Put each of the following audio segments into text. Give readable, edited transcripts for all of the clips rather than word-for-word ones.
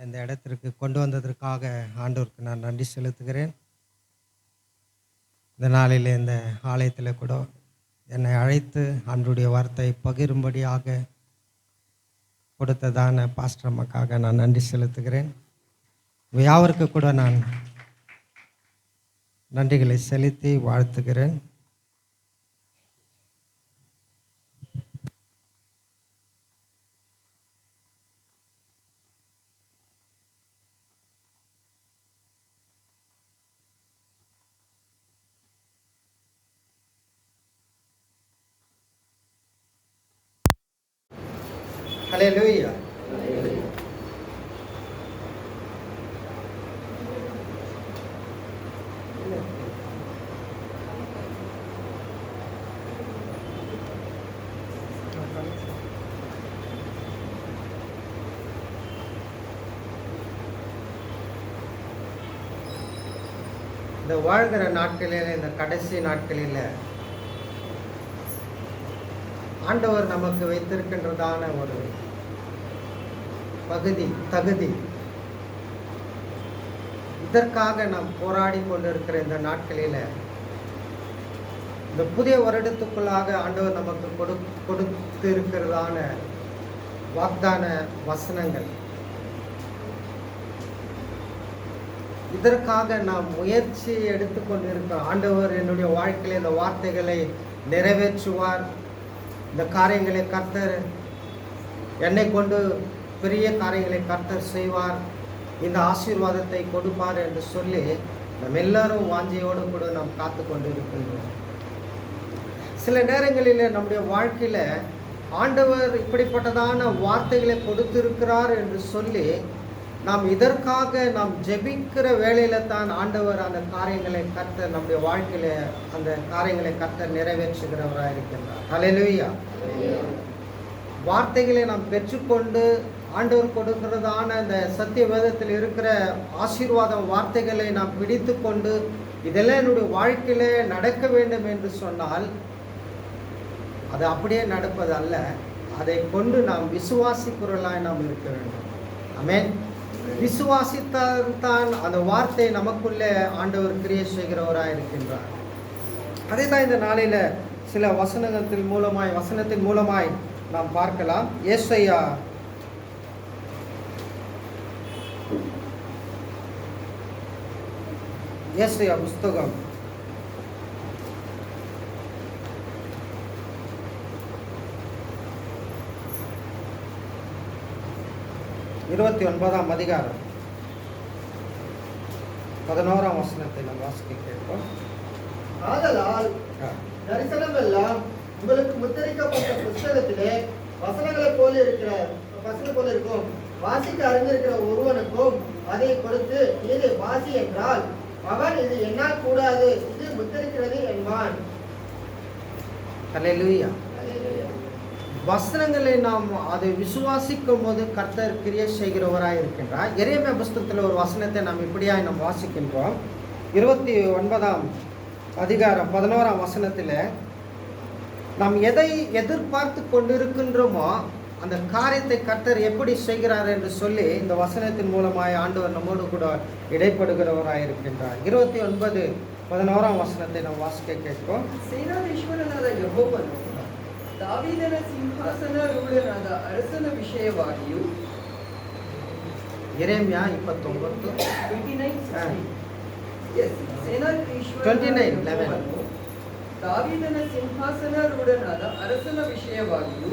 இந்த இடத்திற்கு கொண்டு வந்ததற்காக ஆண்டவருக்கு நான் நன்றி செலுத்துகிறேன். இந்த நாளில் இந்த ஆலயத்தில் கூட என்னை அழைத்து ஆண்டவருடைய வார்த்தை பகிரும்படியாக கொடுத்ததான பாஸ்டர் அம்மாக்காக நான் நன்றி செலுத்துகிறேன். யாவருக்கு கூட நான் நன்றிகளை செலுத்தி வாழ்த்துகிறேன். ஹல்லேலூயா. இந்த வாழ்கிற நாட்களில், இந்த கடைசி நாட்களில் ஆண்டவர் நமக்கு வைத்திருக்கின்றதான ஒரு தகுதி, இதற்காக நாம் போராடி கொண்டிருக்கிற இந்த நாட்களில் இந்த புதிய வருடத்துக்குள்ளாக ஆண்டவர் நமக்கு கொடுத்திருக்கிறதான வாக்தான வசனங்கள், இதற்காக நாம் முயற்சி எடுத்துக்கொண்டிருக்கிறோம். ஆண்டவர் என்னுடைய வாழ்க்கையில் இந்த வார்த்தைகளை நிறைவேற்றுவார், இந்த காரியங்களை கர்த்தர் என்னை கொண்டு பெரிய காரியங்களை கர்த்தர் செய்வார், இந்த ஆசீர்வாதத்தை கொடுப்பார் என்று சொல்லி நம்ம எல்லாரும் வாஞ்சையோடு கூட நாம் காத்து கொண்டு இருக்கின்றோம். சில நேரங்களில் நம்முடைய வாழ்க்கையில் ஆண்டவர் இப்படிப்பட்டதான வார்த்தைகளை கொடுத்திருக்கிறார் என்று சொல்லி நாம் இதற்காக நாம் ஜெபிக்கிற வேளையில தான் ஆண்டவர் அந்த காரியங்களை கர்த்தர் நம்முடைய வாழ்க்கையில அந்த காரியங்களை கர்த்தர் நிறைவேற்றுகிறவராக இருக்கின்றார். ஹல்லேலூயா. வார்த்தைகளை நாம் பெற்றுக்கொண்டு ஆண்டவர் கொடுக்கிறதான அந்த சத்திய வேதத்தில் இருக்கிற ஆசீர்வாத வார்த்தைகளை நாம் பிடித்து கொண்டு இதெல்லாம் என்னுடைய வாழ்க்கையில நடக்க வேண்டும் என்று சொன்னால் அது அப்படியே நடப்பது அல்ல. அதை கொண்டு நாம் விசுவாசிக்கிறவர்களாய் நாம் இருக்க வேண்டும். ஆமென். விசுவாசித்தால் தான் அந்த வார்த்தை நமக்குள்ளே ஆண்டவர் கிரியை செய்கிறவராக இருக்கின்றார். அதே தான் இந்த நாளில் சில வசனத்தின் மூலமாய் நாம் பார்க்கலாம். ஏசாயா 29 புஸ்தகம் 29 அதிகாரம் 11 வசனத்தை நாம் வாசிக்க கேட்போம். ஆதலால் தரிசனம் எல்லாம் உங்களுக்கு முத்திரிக்கப்பட்ட புத்தகத்திலே வசனங்களை போல இருக்கும். வாசிக்க அறிந்திருக்கிற ஒருவனுக்கும் அதை கொடுத்து இது வாசி என்றால் அவன் இது என்னால் கூடாது, இது முத்திரிக்கிறது என்பான். ஹல்லேலூயா. வசனங்களை நாம் அதை விசுவாசிக்கும் போது கர்த்தர் கிரியை செய்கிறவராக இருக்கின்றார். எரேமியா புஸ்தகத்தில் ஒரு வசனத்தை நாம் இப்படியாய் நாம் வாசிக்கின்றோம். 29 அதிகாரம் 11 வசனத்தில் நாம் எதை எதிர்பார்த்து கொண்டிருக்கின்றோமோ அந்த காரியத்தை கர்த்தர் எப்படி செய்கிறார் என்று சொல்லி இந்த வசனத்தின் மூலமாய் ஆண்டவர் நம்மோடு கூட இடைப்படுகிறவராக இருக்கின்றார். 29:11 வசனத்தை நாம் வாசிக்க கேட்போம். ಸೇನಾಧೀಶ್ವರನಾದ ಯೆಹೋವನು ದಾವೀದನ ಸಿಂಹಾಸನಾರೂಢನಾದ ಅರಸನ ವಿಷಯವಾಗಿಯೂ எரேமியா 29 ಸೇನಾಧೀಶ್ವರನಾದ ದಾವೀದನ ಸಿಂಹಾಸನಾರೂಢನಾದ ಅರಸನ ವಿಷಯವಾಗಿಯೂ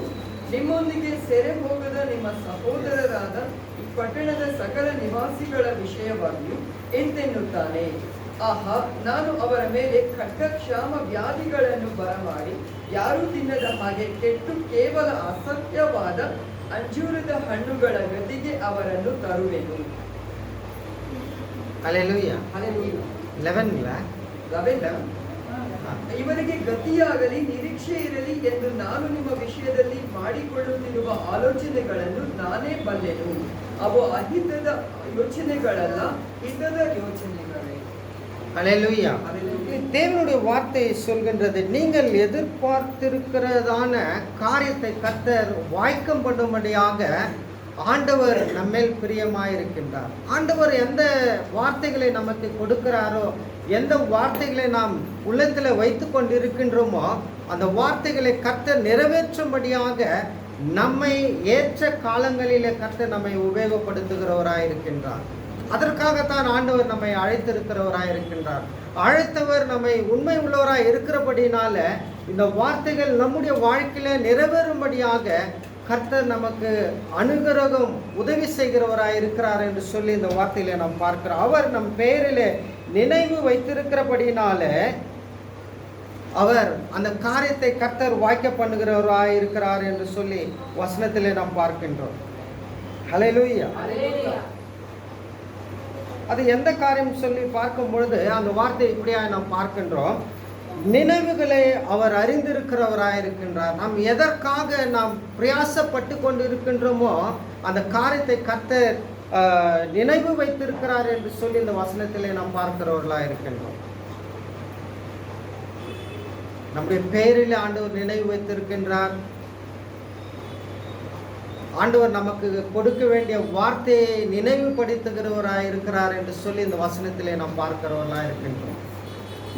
ನಿಮ್ಮೊಂದಿಗೆ ಸೆರೆ ಹೋಗದ ನಿಮ್ಮ ಸಹೋದರರಾದ ಈ ಪಟ್ಟಣದ ಸಕಲ ನಿವಾಸಿಗಳ ವಿಷಯವಾಗಿಯೂ ಎಂತೆನ್ನುತ್ತಾನೆ. ಆಹಾ, ನಾನು ಅವರ ಮೇಲೆ ಖಡ್ಗ ಕ್ಷಾಮ ವ್ಯಾಧಿಗಳನ್ನು ಬರಮಾಡಿ ಯಾರೂ ತಿನ್ನದ ಹಾಗೆ ಕೆಟ್ಟು ಕೇವಲ ಅಸತ್ಯವಾದ ಅಂಜೂರದ ಹಣ್ಣುಗಳ ಗತಿಗೆ ಅವರನ್ನು ತರುವೆನು. ಹಲ್ಲೇಲೂಯಾ. 11 ಇವರಿಗೆ ಗತಿಯಾಗಲಿ ನಿರೀಕ್ಷೆ ಇರಲಿ ಎಂದು ನಾನು ನಿಮ್ಮ ವಿಷಯದಲ್ಲಿ ಮಾಡಿಕೊಳ್ಳುತ್ತಿರುವ ಆಲೋಚನೆಗಳನ್ನು ನಾನೇ ಬಲ್ಲೆನು. ಅವು ಅಹಿತದ ಯೋಚನೆಗಳಲ್ಲ, ಹಿತದ ಯೋಚನೆಗಳೇ. ஹல்லேலூயா. தேவனுடைய வார்த்தை சொல்கின்றது, நீங்கள் எதிர்பார்த்திருக்கிறதான காரியத்தை கர்த்தர் வாய்க்கம் பண்ணும்படியாக ஆண்டவர் நம்மேல் பிரியமாயிருக்கின்றார். ஆண்டவர் எந்த வார்த்தைகளை நமக்கு கொடுக்கிறாரோ, எந்த வார்த்தைகளை நாம் உள்ளத்தில் வைத்து கொண்டிருக்கின்றோமோ அந்த வார்த்தைகளை கர்த்தர் நிறைவேற்றும்படியாக நம்மை ஏற்ற காலங்களிலே கர்த்தர் நம்மை உபயோகப்படுத்துகிறவராயிருக்கின்றார். அதற்காகத்தான் ஆண்டவர் நம்மை அழைத்திருக்கிறவராயிருக்கின்றார். அழைத்தவர் நம்மை உண்மை உள்ளவராய் இருக்கிறபடினால இந்த வார்த்தைகள் நம்முடைய வாழ்க்கையில நிறைவேறும்படியாக கர்த்தர் நமக்கு அனுகிரகம் உதவி செய்கிறவராய் இருக்கிறார் என்று சொல்லி இந்த வார்த்தையில நாம் பார்க்கிறோம். அவர் நம் பெயரிலே நினைவு வைத்திருக்கிறபடினால அவர் அந்த காரியத்தை கர்த்தர் வாய்க்க பண்ணுகிறவராய் இருக்கிறார் என்று சொல்லி வசனத்திலே நாம் பார்க்கின்றோம். ஹல்லேலூயா. அது எந்த காரியம் சொல்லி பார்க்கும் பொழுது அந்த வார்த்தை இப்படியாக நாம் பார்க்கின்றோம். நினைவுகளை அவர் அறிந்திருக்கிறவராயிருக்கின்றார். நாம் எதற்காக நாம் பிரயாசப்பட்டு கொண்டு இருக்கின்றோமோ அந்த காரியத்தை கர்த்தர் நினைவு வைத்திருக்கிறார் என்று சொல்லி இந்த வசனத்திலே நாம் பார்க்கிறவர்களாக இருக்கின்றோம். நம்முடைய பெயரில் ஆண்டவர் நினைவு வைத்திருக்கின்றார். ஆண்டவர் நமக்கு கொடுக்க வேண்டிய வார்த்தையை நினைவுபடுத்துகிறவராய் இருக்கிறார் என்று சொல்லி இந்த வசனத்திலே நாம் பார்க்கிறவர்களாக இருக்கின்றோம்.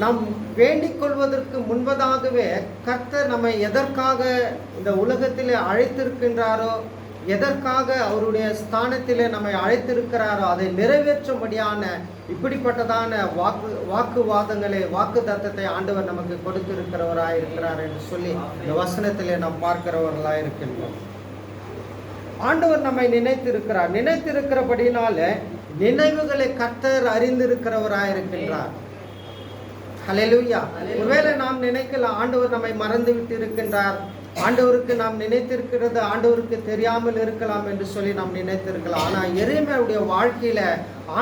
நாம் வேண்டிக் கொள்வதற்கு முன்பதாகவே கர்த்தர் நம்மை எதற்காக இந்த உலகத்திலே அழைத்திருக்கின்றாரோ, எதற்காக அவருடைய ஸ்தானத்திலே நம்மை அழைத்திருக்கிறாரோ அதை நிறைவேற்றும்படியான இப்படிப்பட்டதான வாக்குவாதங்களை வாக்கு தத்தத்தை ஆண்டவர் நமக்கு கொடுத்திருக்கிறவராய் இருக்கிறார் என்று சொல்லி இந்த வசனத்திலே நாம் பார்க்கிறவர்களாக இருக்கின்றோம். ஆண்டவர் நம்மை நினைத்திருக்கிறபடினால நினைவுகளை கர்த்தர் அறிந்திருக்கிறவராய் இருக்கின்றார். ஹல்லேலூயா. ஒருவேளை நாம் நினைக்கலாம் ஆண்டவர் நம்மை மறந்து விட்டு இருக்கின்றார், ஆண்டவருக்கு நாம் நினைத்திருக்கிறது ஆண்டவருக்கு தெரியாமல் இருக்கலாம் என்று சொல்லி நாம் நினைத்திருக்கலாம். ஆனால் எரேமியாவுடைய வாழ்க்கையில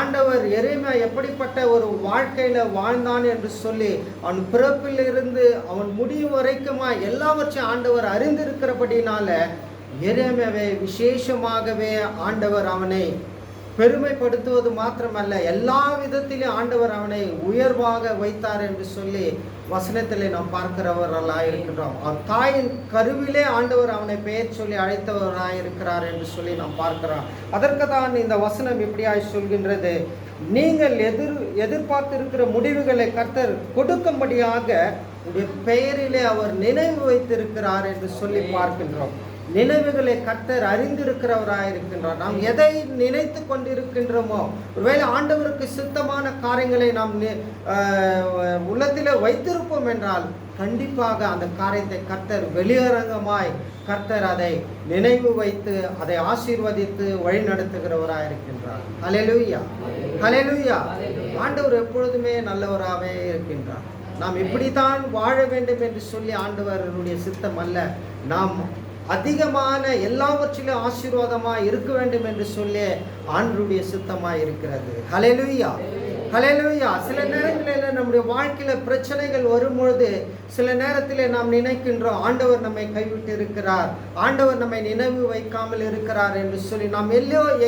ஆண்டவர் எரேமியா எப்படிப்பட்ட ஒரு வாழ்க்கையில வாழ்ந்தான் என்று சொல்லி அவன் பிறப்பிலிருந்து அவன் முடிவு வரைக்குமா எல்லாவற்றையும் ஆண்டவர் அறிந்திருக்கிறபடினால எரேமியாவை விசேஷமாகவே ஆண்டவர் அவனை பெருமைப்படுத்துவது மாத்திரமல்ல, எல்லா விதத்திலும் ஆண்டவர் அவனை உயர்வாக வைத்தார் என்று சொல்லி வசனத்திலே நாம் பார்க்கிறவர்களாக இருக்கின்றோம். அவர் தாயின் கருவிலே ஆண்டவர் அவனை பெயர் சொல்லி அழைத்தவராக இருக்கிறார் என்று சொல்லி நாம் பார்க்கிறோம். அதற்கு தான் இந்த வசனம் இப்படியாய் சொல்கின்றது, நீங்கள் எதிர்பார்த்திருக்கிற முடிவுகளை கர்த்தர் கொடுக்கும்படியாக உடைய பெயரிலே அவர் நினைவு வைத்திருக்கிறார் என்று சொல்லி பார்க்கின்றோம். நினைவுகளை கர்த்தர் அறிந்திருக்கிறவராக இருக்கின்றார். நாம் எதை நினைத்து கொண்டிருக்கின்றோமோ, ஒருவேளை ஆண்டவருக்கு சித்தமான காரியங்களை நாம் உள்ளத்திலே வைத்திருப்போம் என்றால் கண்டிப்பாக அந்த காரியத்தை கர்த்தர் வெளியரங்கமாய் கர்த்தர் அதை நினைவு வைத்து அதை ஆசீர்வதித்து வழி நடத்துகிறவராக இருக்கின்றார். ஹல்லேலூயா, ஹல்லேலூயா. ஆண்டவர் எப்பொழுதுமே நல்லவராகவே இருக்கின்றார். நாம் இப்படித்தான் வாழ வேண்டும் என்று சொல்லி ஆண்டவருடைய சித்தம் அல்ல, நாம் அதிகமான எல்லாவற்றிலும் ஆசீர்வாதமாக இருக்க வேண்டும் என்று சொல்லி ஆண்டவருடைய சித்தமாக இருக்கிறது. ஹல்லேலூயா, ஹல்லேலூயா. சில நேரங்களில் நம்முடைய வாழ்க்கையில் பிரச்சனைகள் வரும்பொழுது சில நேரத்தில் நாம் நினைக்கின்றோம் ஆண்டவர் நம்மை கைவிட்டு இருக்கிறார், ஆண்டவர் நம்மை நினைவு வைக்காமல் இருக்கிறார் என்று சொல்லி நாம்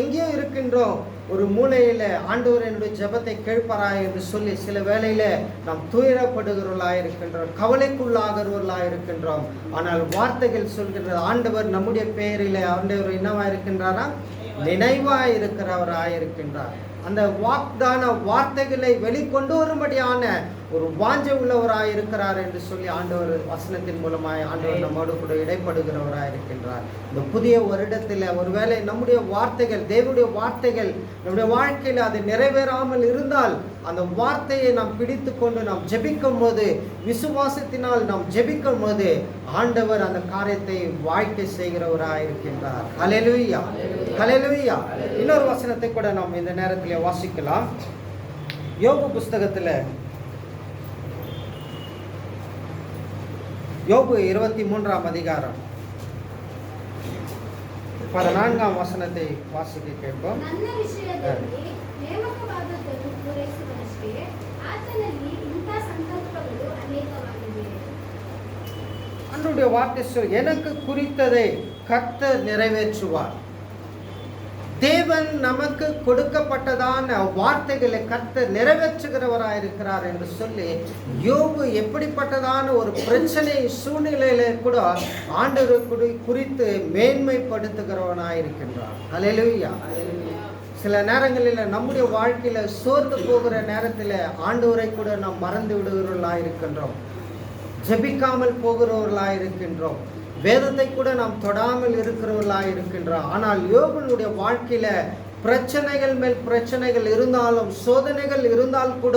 எங்கேயோ இருக்கின்றோம். ஒரு மூலையில் ஆண்டவர் என்னுடைய ஜெபத்தை கேட்பாராய் என்று சொல்லி சில வேளையில நாம் துயரப்படுகிறவர்களாக இருக்கின்றோம், கவலைக்குள்ளாகிறவர்களாக இருக்கின்றோம். ஆனால் வார்த்தைகள் சொல்கின்றது ஆண்டவர் நம்முடைய பெயரில் ஆண்டவர் என்னவா இருக்கின்றாரா, நினைவாய் இருக்கிறவராய் இருக்கின்றார். அந்த வாக்தான வார்த்தைகளை வெளிக்கொண்டு வரும்படியான ஒரு வாஞ்சை உள்ளவராய் இருக்கிறார் என்று சொல்லி ஆண்டவர் வசனத்தின் மூலமாய் ஆண்டவர் நம்மோடு கூட இடைப்படுகிறவராய் இருக்கின்றார். இந்த புதிய வருடத்தில் ஒருவேளை நம்முடைய வார்த்தைகள், தேவனுடைய வார்த்தைகள் நம்முடைய வாழ்க்கையில் அது நிறைவேறாமல் இருந்தால் அந்த வார்த்தையை நாம் பிடித்து கொண்டு நாம் ஜெபிக்கும் போது, விசுவாசத்தினால் நாம் ஜெபிக்கும் போது ஆண்டவர் அந்த காரியத்தை வாழ்க்கை செய்கிறவராய் இருக்கின்றார். ஹல்லேலூயா, ஹல்லேலூயா. இன்னொரு வசனத்தை கூட நாம் இந்த நேரத்தில் வாசிக்கலாம். யோபு புஸ்தகத்தில் யோபு 23ஆம் அதிகாரம் 14ஆம் வசனத்தை வாசிக்க கேட்போம். ஆண்டவருடைய வார்த்தை எனக்கு குறித்ததை கர்த்தர் நிறைவேற்றுவார். தேவன் நமக்கு கொடுக்கப்பட்டதான வார்த்தைகளை கர்த்தர் நிறைவேற்றுகிறவராயிருக்கிறார் என்று சொல்லி யோபு எப்படிப்பட்டதான ஒரு பிரச்சனை சூழ்நிலையில கூட ஆண்டவரை குறித்து மேன்மைப்படுத்துகிறவனாயிருக்கின்றார். ஹல்லேலூயா. சில நேரங்களில் நம்முடைய வாழ்க்கையில சோர்ந்து போகிற நேரத்தில் ஆண்டவரை கூட நாம் மறந்து விடுகிறவர்களாக இருக்கின்றோம், ஜெபிக்காமல் போகிறவர்களாக இருக்கின்றோம், வேதத்தை கூட நாம் தொடாமல் இருக்கிறவர்களாக இருக்கின்றோம். ஆனால் யோபுனுடைய வாழ்க்கையில பிரச்சனைகள் மேல் பிரச்சனைகள் இருந்தாலும் சோதனைகள் இருந்தால் கூட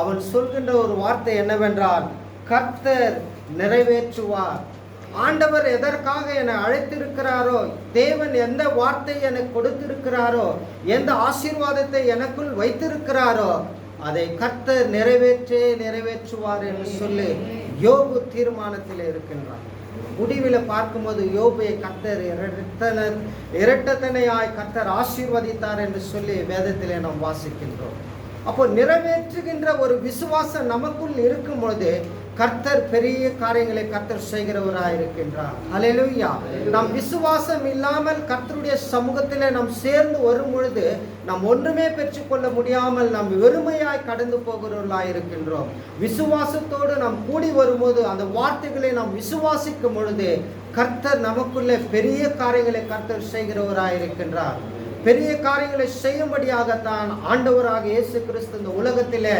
அவன் சொல்கின்ற ஒரு வார்த்தை என்னவென்றால், கர்த்தர் நிறைவேற்றுவார். ஆண்டவர் எதற்காக என்னை அழைத்திருக்கிறாரோ, தேவன் எந்த வார்த்தை எனக்கு கொடுத்திருக்கிறாரோ, எந்த ஆசீர்வாதத்தை எனக்குள் வைத்திருக்கிறாரோ அதை கர்த்தர் நிறைவேற்றுவார் என்று சொல்லி யோபு தீர்மானத்தில் இருக்கின்றார். முடிவில் பார்க்கும்போது யோபுவை கர்த்தர் இரட்டத்தனையாய் கர்த்தர் ஆசீர்வதித்தார் என்று சொல்லி வேதத்திலே நாம் வாசிக்கின்றோம். அப்போ நிறைவேற்றுகின்ற ஒரு விசுவாசம் நமக்குள் இருக்கும்போது கர்த்தர் பெரிய காரியங்களை கர்த்தர் செய்கிறவராக இருக்கின்றார். ஹல்லேலூயா. நாம் விசுவாசம் இல்லாமல் கர்த்தருடைய சமூகத்திலே நாம் சேர்ந்து வரும் பொழுது நாம் ஒன்றுமே பெற்றுக்கொள்ள முடியாமல் நாம் வெறுமையாய் கடந்து போகிறவர்களாக இருக்கின்றோம். விசுவாசத்தோடு நாம் கூடி வரும்போது அந்த வார்த்தைகளை நாம் விசுவாசிக்கும் பொழுது கர்த்தர் நமக்குள்ளே பெரிய காரியங்களை கர்த்தர் செய்கிறவராக இருக்கின்றார். பெரிய காரியங்களை செய்யும்படியாகத்தான் ஆண்டவராக இயேசு கிறிஸ்து இந்த உலகத்திலே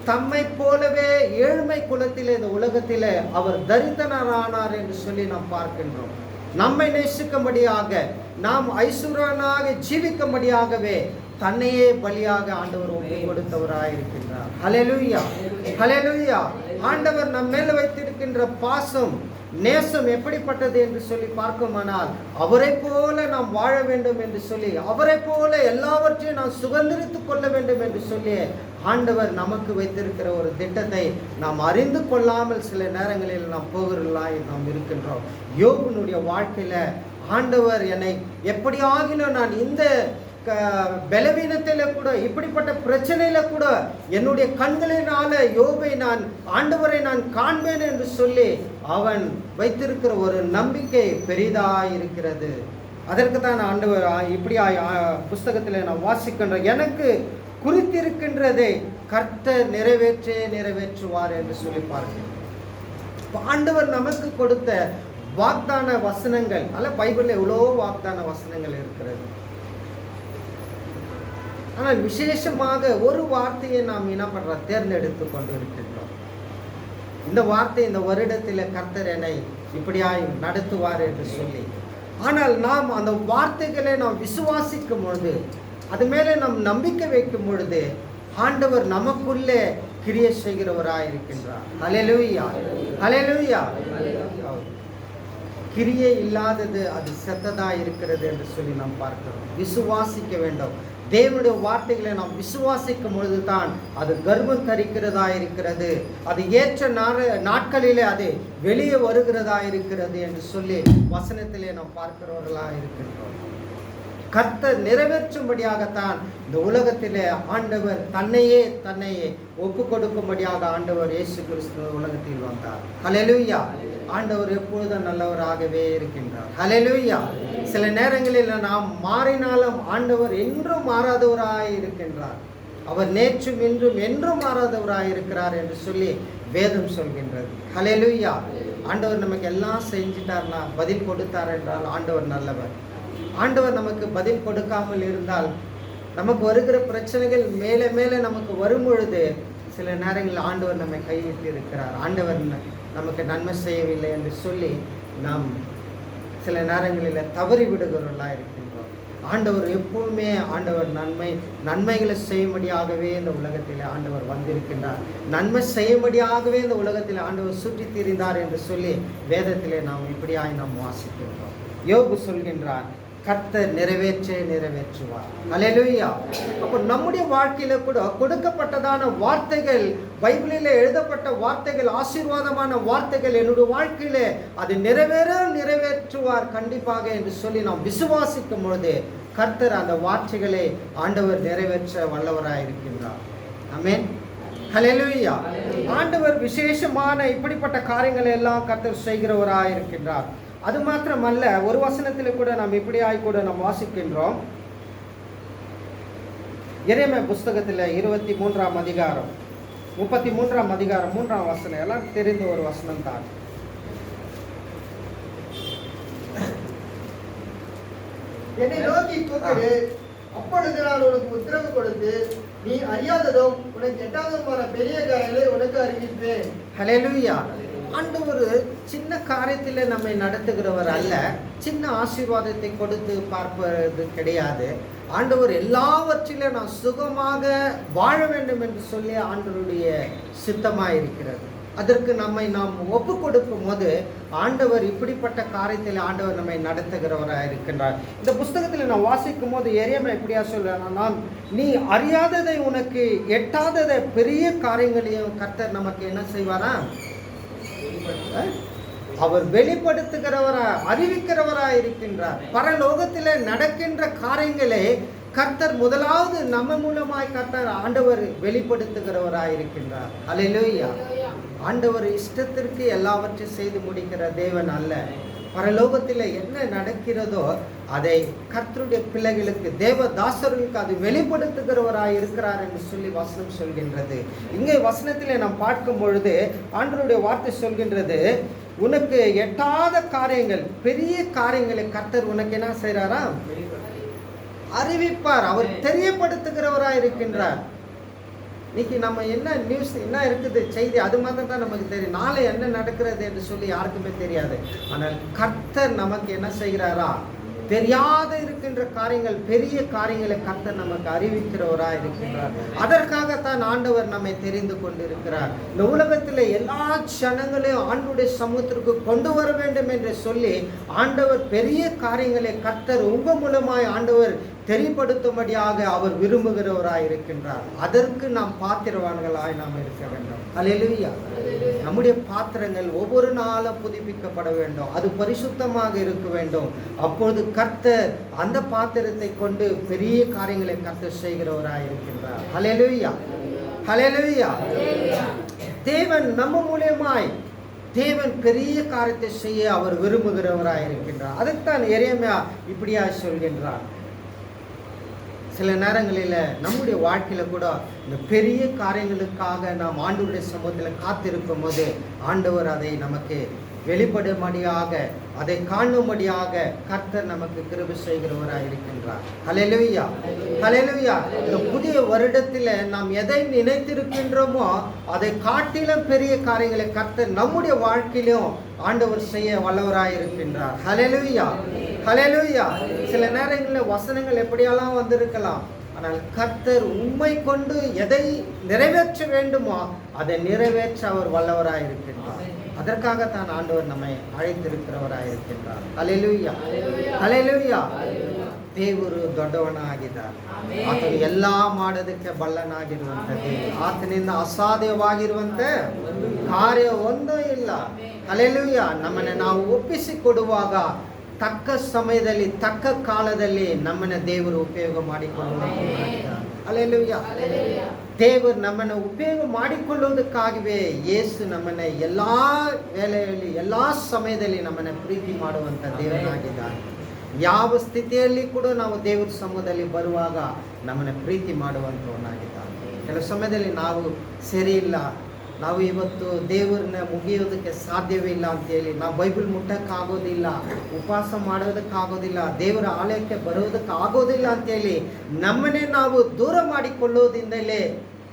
தம்மை போலவே ஏழ்மை குலத்திலே இந்த உலகத்திலே அவர் தரித்திரனானார் என்று சொல்லி நாம் பார்க்கின்றோம். நம்மை நேசிக்கும்படியாக, நாம் ஐஸ்வர்யனாக ஜீவிக்கும்படியாகவே தன்னையே பலியாக ஆண்டவர் ஒப்பு கொடுத்தவராக இருக்கின்றார். ஹல்லேலூயா, ஹல்லேலூயா. ஆண்டவர் நம்ம மேல வைத்திருக்கின்ற பாசம் நேசம் எப்படிப்பட்டது என்று சொல்லி பார்க்குமானால், அவரை போல நாம் வாழ வேண்டும் என்று சொல்லி, அவரை போல எல்லாவற்றையும் நாம் சுதந்திரித்துக் கொள்ள வேண்டும் என்று சொல்லி ஆண்டவர் நமக்கு வைத்திருக்கிற ஒரு திட்டத்தை நாம் அறிந்து கொள்ளாமல் சில நேரங்களில் நாம் போகிறவர்களாய் நாம் இருக்கின்றோம். யோபுனுடைய வாழ்க்கையில ஆண்டவர் என்னை எப்படி ஆகிலும் நான் இந்த பலவீனத்தில கூட, இப்படிப்பட்ட பிரச்சனையில கூட என்னுடைய கண்களினால யோபை நான் ஆண்டவரை நான் காண்பேன் என்று சொல்லி அவன் வைத்திருக்கிற ஒரு நம்பிக்கை பெரிதாய் இருக்கிறது. அதற்கு தான் ஆண்டவர் இப்படி புஸ்தகத்தில் நான் வாசிக்கின்றோம், எனக்கு குறித்திருக்கின்றதை கர்த்தர் நிறைவேற்றுவார் என்று சொல்லி பார்க்கிறேன். ஆண்டவர் நமக்கு கொடுத்த வாக்தான வசனங்கள் அல்ல, பைபிளில் எவ்வளோ வாக்தான வசனங்கள் இருக்கிறது. ஆனால் விசேஷமாக ஒரு வார்த்தையை நாம் என்ன பண்றோம், தேர்ந்தெடுத்து கொண்டு இருக்கின்றோம். இந்த வார்த்தை இந்த வருடத்தில் கர்த்தர் என்னை இப்படியாய் நடத்துவார் என்று சொல்லி. ஆனால் நாம் அந்த வார்த்தைகளை நாம் விசுவாசிக்கும் பொழுது, அது மேலே நாம் நம்பிக்கை வைக்கும் பொழுது ஆண்டவர் நமக்குள்ளே கிரியை செய்கிறவராய் இருக்கின்றார். ஹல்லேலூயா, ஹல்லேலூயா. கிரியை இல்லாதது அது செத்ததா இருக்கிறது என்று சொல்லி நாம் பார்க்கிறோம். விசுவாசிக்க வேண்டும். தேவனுடைய வார்த்தைகளை நாம் விசுவாசிக்கும் பொழுது தான் அது கர்ப்பம் தரிக்கிறதா இருக்கிறது, அது ஏற்ற நாட்களிலே அது வெளியே வருகிறதா இருக்கிறது என்று சொல்லி வசனத்திலே நாம் பார்க்கிறவர்களா இருக்கின்றோம். கர்த்தர் நிறைவேற்றும்படியாகத்தான் இந்த உலகத்திலே ஆண்டவர் தன்னையே ஒப்பு கொடுக்கும்படியாக ஆண்டவர் இயேசு கிறிஸ்து உலகத்தில் வந்தார். ஹல்லேலூயா. ஆண்டவர் எப்பொழுதும் நல்லவராகவே இருக்கின்றார். ஹல்லேலூயா. சில நேரங்களில் நாம் மாறினாலும் ஆண்டவர் என்றும் மாறாதவராய் இருக்கின்றார். அவர் நேற்றும் இன்றும் என்றும் மாறாதவராய் இருக்கிறார் என்று சொல்லி வேதம் சொல்கின்றது. ஹல்லேலூயா. ஆண்டவர் நமக்கு எல்லாம் செஞ்சிட்டார்னா, பதில் கொடுத்தார் என்றால் ஆண்டவர் நல்லவர். ஆண்டவர் நமக்கு பதில் கொடுக்காமல் இருந்தால், நமக்கு வருகிற பிரச்சனைகள் மேலே மேலே நமக்கு வரும் பொழுது சில நேரங்களில் ஆண்டவர் நம்மை கைவிட்டு இருக்கிறார், ஆண்டவர் நமக்கு நன்மை செய்யவில்லை என்று சொல்லி நாம் சில நேரங்களில் தவறி விடுகிறவர்களாக இருக்கின்றோம். ஆண்டவர் எப்பவுமே ஆண்டவர் நன்மைகளை செய்யும்படியாகவே இந்த உலகத்தில் ஆண்டவர் வந்திருக்கின்றார். நன்மை செய்யும்படியாகவே இந்த உலகத்தில் ஆண்டவர் சுற்றி திரிந்தார் என்று சொல்லி வேதத்திலே நாம் இப்படியாய் நாம் வாசிக்கின்றோம். யோபு சொல்கின்றார், கர்த்தர் நிறைவேற்றுவார். ஹல்லேலூயா. அப்போ நம்முடைய வாழ்க்கையில கூட கொடுக்கப்பட்டதான வார்த்தைகள், பைபிளில் எழுதப்பட்ட வார்த்தைகள், ஆசீர்வாதமான வார்த்தைகள் என்னுடைய வாழ்க்கையில அது நிறைவேற்றுவார் கண்டிப்பாக என்று சொல்லி நாம் விசுவாசிக்கும் பொழுது கர்த்தர் அந்த வார்த்தைகளை ஆண்டவர் நிறைவேற்ற வல்லவராய் இருக்கின்றார். ஆமென். ஹல்லேலூயா. ஆண்டவர் விசேஷமான இப்படிப்பட்ட காரியங்களை எல்லாம் கர்த்தர் செய்கிறவராய் இருக்கின்றார். அது மாத்திரமல்ல, ஒரு வசனத்தில் கூட நாம் இப்படியாய் கூட நாம் வாசிக்கின்றோம், எரேமியா புஸ்தகத்தில் 23ஆம் அதிகாரம் 33ஆம் அதிகாரம் 3ஆம் வசனம், எல்லாம் தெரிந்த ஒரு வசனம் தான். என்னை நோக்கி கூப்பிடு, அப்பொழுது நான் உனக்கு உத்தரவு கொடுத்து நீ அறியாததும் உனக்கு எட்டாததுமான பெரிய காரியங்களை உனக்கு அறிவிப்பேன். ஹல்லேலூயா. ஆண்டவர் சின்ன காரியத்தில் நம்மை நடத்துகிறவர் அல்ல, சின்ன ஆசீர்வாதத்தை கொடுத்து பார்ப்பது கிடையாது. ஆண்டவர் எல்லாவற்றிலும் நான் சுகமாக வாழ வேண்டும் என்று சொல்லி ஆண்டவருடைய சித்தமாக இருக்கிறது. அதற்கு நாம் ஒப்பு கொடுக்கும் போது ஆண்டவர் இப்படிப்பட்ட காரியத்தில் ஆண்டவர் நம்மை நடத்துகிறவராக இருக்கின்றார். இந்த புஸ்தகத்தில் நான் வாசிக்கும் போது எரேமியா எப்படியா சொல்றானா, நீ அறியாததை உனக்கு எட்டாததை பெரிய காரியங்களையும் கர்த்தர் நமக்கு என்ன செய்வாரா, அவர் வெளிப்படுத்துகிறவரா அறிவிக்கிறவரா இருக்கின்றார். பரலோகத்தில் நடக்கின்ற காரியங்களை கர்த்தர் முதலாவது நம்ம மூலமாய் கர்த்தர் ஆண்டவர் வெளிப்படுத்துகிறவராக இருக்கின்றார். அல்லேலூயா. ஆண்டவர் இஷ்டத்திற்கு எல்லாவற்றையும் செய்து முடிக்கிற தேவன் அல்ல. பரலோகத்தில் என்ன நடக்கிறதோ அதை கர்த்தருடைய பிள்ளைகளுக்கு, தேவதாசர்களுக்கு அது வெளிப்படுத்துகிறவராய் இருக்கிறார் என்று சொல்லி வசனம் சொல்கின்றது. இங்கே வசனத்தில் நாம் பார்க்கும் பொழுது ஆண்டவருடைய வார்த்தை சொல்கின்றது, உனக்கு எட்டாத காரியங்கள், பெரிய காரியங்களை கர்த்தர் உனக்கு என்ன செய்கிறாரா, அறிவிப்பார். அவர் தெரியப்படுத்துகிறவராய் இருக்கின்றார். இன்னைக்கு நம்ம என்ன நியூஸ் என்ன இருக்குது செய்தி, அது மாதிரி தான் நமக்கு தெரியும். நாளை என்ன நடக்கிறது என்று சொல்லி யாருக்குமே தெரியாது. ஆனால் கர்த்தர் நமக்கு என்ன செய்கிறாரா, தெரியாத இருக்கின்ற காரியங்கள், பெரிய காரியங்களை கர்த்தர் நமக்கு அறிவிக்கிறவராக இருக்கின்றார். அதற்காகத்தான் ஆண்டவர் நம்மை தெரிந்து கொண்டிருக்கிறார். இந்த உலகத்தில் எல்லா ஜனங்களையும் ஆண்டவருடைய சமூகத்திற்கு கொண்டு வர வேண்டும் என்று சொல்லி ஆண்டவர் பெரிய காரியங்களை கர்த்தர் உங்க மூலமாய் ஆண்டவர் தெரியப்படுத்தும்படியாக அவர் விரும்புகிறவராய் இருக்கின்றார். அதற்கு நாம் பாத்திரவான்களாய் நாம் இருக்க வேண்டும். அல்லேலூயா. நம்முடைய பாத்திரங்கள் ஒவ்வொரு நாளும் புதுப்பிக்கப்பட வேண்டும், அது பரிசுத்தமாக இருக்க வேண்டும். அப்பொழுது கர்த்தர் அந்த பாத்திரத்தை கொண்டு பெரிய காரியங்களை கர்த்தர் செய்கிறவராய் இருக்கின்றார். அல்லேலூயா. அல்லேலூயா. தேவன் நம்ம மூலமாய் தேவன் பெரிய காரியத்தை செய்ய அவர் விரும்புகிறவராய் இருக்கின்றார். அதைத்தான் எரேமியா இப்படியா சொல்கின்றார். சில நேரங்களில் நம்முடைய வாழ்க்கையில் கூட இந்த பெரிய காரியங்களுக்காக நாம் ஆண்டவருடைய சமூகத்தில் காத்திருக்கும் போது ஆண்டவர் அதை நமக்கு வெளிப்படும்படியாக, அதை காணும்படியாக கர்த்தர் நமக்கு கிருபை செய்கிறவராக இருக்கின்றார். ஹல்லேலூயா. ஹல்லேலூயா. இந்த புதிய வருடத்தில் நாம் எதை நினைத்திருக்கின்றோமோ அதை காட்டிலும் பெரிய காரியங்களை கர்த்தர் நம்முடைய வாழ்க்கையிலும் ஆண்டவர் செய்ய வல்லவராக இருக்கின்றார். ஹல்லேலூயா. ஹல்லேலூயா. சில நேரங்களில் வசனங்கள் எப்படியெல்லாம் வந்திருக்கலாம், ஆனால் கர்த்தர் உம்மை கொண்டு எதை நிறைவேற்ற வேண்டுமோ அதை நிறைவேற்ற அவர் வல்லவராக இருக்கின்றார். அதற்காகத்தான் ஆண்டவர் நம்மை ಅழைತಿರುக்கிறವರಾಗಿ இருக்கின்றார். ಹಲ್ಲೆಲೂಯಾ. ಹಲ್ಲೆಲೂಯಾ. ದೇವರು ದೊಡ್ಡವನಾಗಿದ್ದಾನೆ. ಆತನು ಎಲ್ಲ ಮಾಡೋದಕ್ಕೆ ಬಲ್ಲನಾಗಿರುವಂತ ದೇವರು. ಆತನಿಂದ ಅಸಾಧ್ಯವಾಗಿರುವಂತ ಕಾರ್ಯ ಒಂದೂ ಇಲ್ಲ. ಹಲ್ಲೆಲೂಯಾ. ನಮ್ಮನ್ನು ನಾವು ಒಪ್ಪಿಸಿಕೊಡುವಾಗ ತಕ್ಕ ಸಮಯದಲ್ಲಿ ತಕ್ಕ ಕಾಲದಲ್ಲಿ ನಮ್ಮನ್ನು ದೇವರು ಉಪಯೋಗ ಮಾಡಿಕೊಳ್ಳುವಂತ. ಹಲ್ಲೆಲೂಯಾ. ದೇವರು ನಮ್ಮನ್ನು ಉಪಯೋಗ ಮಾಡಿಕೊಳ್ಳುವುದಕ್ಕಾಗಿಯೇ ಯೇಸು ನಮ್ಮನ್ನು ಎಲ್ಲ ವೇಳೆಯಲ್ಲಿ ಎಲ್ಲ ಸಮಯದಲ್ಲಿ ನಮ್ಮನ್ನು ಪ್ರೀತಿ ಮಾಡುವಂಥ ದೇವರಾಗಿದ್ದಾನೆ. ಯಾವ ಸ್ಥಿತಿಯಲ್ಲಿ ಕೂಡ ನಾವು ದೇವರ ಸಮ್ಮುಖದಲ್ಲಿ ಬರುವಾಗ ನಮ್ಮನ್ನು ಪ್ರೀತಿ ಮಾಡುವಂಥವನಾಗಿದ್ದಾನೆ. ಕೆಲವು ಸಮಯದಲ್ಲಿ ನಾವು ಸರಿ ಇಲ್ಲ, ನಾವು ಇವತ್ತು ದೇವರನ್ನ ಮುಗಿಯೋದಕ್ಕೆ ಸಾಧ್ಯವಿಲ್ಲ ಅಂತೇಳಿ ನಾವು ಬೈಬಲ್ ಮುಟ್ಟಕ್ಕಾಗೋದಿಲ್ಲ, ಉಪವಾಸ ಮಾಡೋದಕ್ಕಾಗೋದಿಲ್ಲ, ದೇವರ ಆಲಯಕ್ಕೆ ಬರೋದಕ್ಕಾಗೋದಿಲ್ಲ ಅಂತೇಳಿ ನಮ್ಮನ್ನೇ ನಾವು ದೂರ ಮಾಡಿಕೊಳ್ಳೋದ್ರಿಂದಲೇ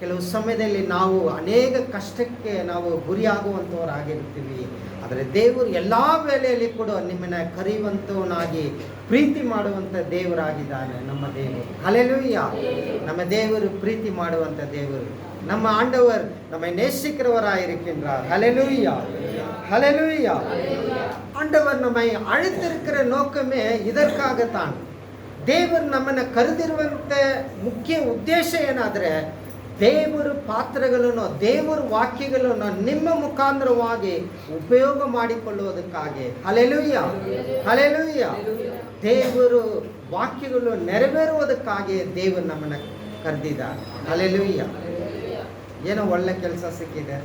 ಕೆಲವು ಸಮಯದಲ್ಲಿ ನಾವು ಅನೇಕ ಕಷ್ಟಕ್ಕೆ ನಾವು ಗುರಿಯಾಗುವಂಥವರಾಗಿರ್ತೀವಿ. ಆದರೆ ದೇವರು ಎಲ್ಲ ವೇಳೆಯಲ್ಲಿ ಕೂಡ ನಿಮ್ಮನ್ನು ಕರೆಯುವಂಥವನಾಗಿ ಪ್ರೀತಿ ಮಾಡುವಂಥ ದೇವರಾಗಿದ್ದಾನೆ ನಮ್ಮ ದೇವರು. ಹಲ್ಲೆಲೂಯಾ. ನಮ್ಮ ದೇವರು ಪ್ರೀತಿ ಮಾಡುವಂಥ ದೇವರು. நம்ம ஆண்டவர் நம்மை நேசிக்கிறவராக இருக்கின்றார். ஹல்லேலூயா. ஹல்லேலூயா. ஆண்டவர் நம்மை அழைத்திருக்கிற நோக்கமே இதற்காகத்தான். ದೇವರು ನಮ್ಮನ್ನು ಕರೆದಿರುವಂಥ ಮುಖ್ಯ ಉದ್ದೇಶ ಏನಾದರೆ ದೇವರ ಪಾತ್ರಗಳನ್ನು, ದೇವರ ವಾಕ್ಯಗಳನ್ನು ನಿಮ್ಮ ಮುಖಾಂತರವಾಗಿ ಉಪಯೋಗ ಮಾಡಿಕೊಳ್ಳುವುದಕ್ಕಾಗಿ. ಹಲ್ಲೆಲೂಯಾ. ಹಲ್ಲೆಲೂಯಾ. ದೇವರು ವಾಕ್ಯಗಳು ನೆರವೇರುವುದಕ್ಕಾಗಿ ದೇವರು ನಮ್ಮನ್ನು ಕರೆದಿದ್ದಾರೆ. ಹಲ್ಲೆಲೂಯಾ. ಏನೋ ಒಳ್ಳೆ ಕೆಲಸ ಸಿಕ್ಕಿದೆ,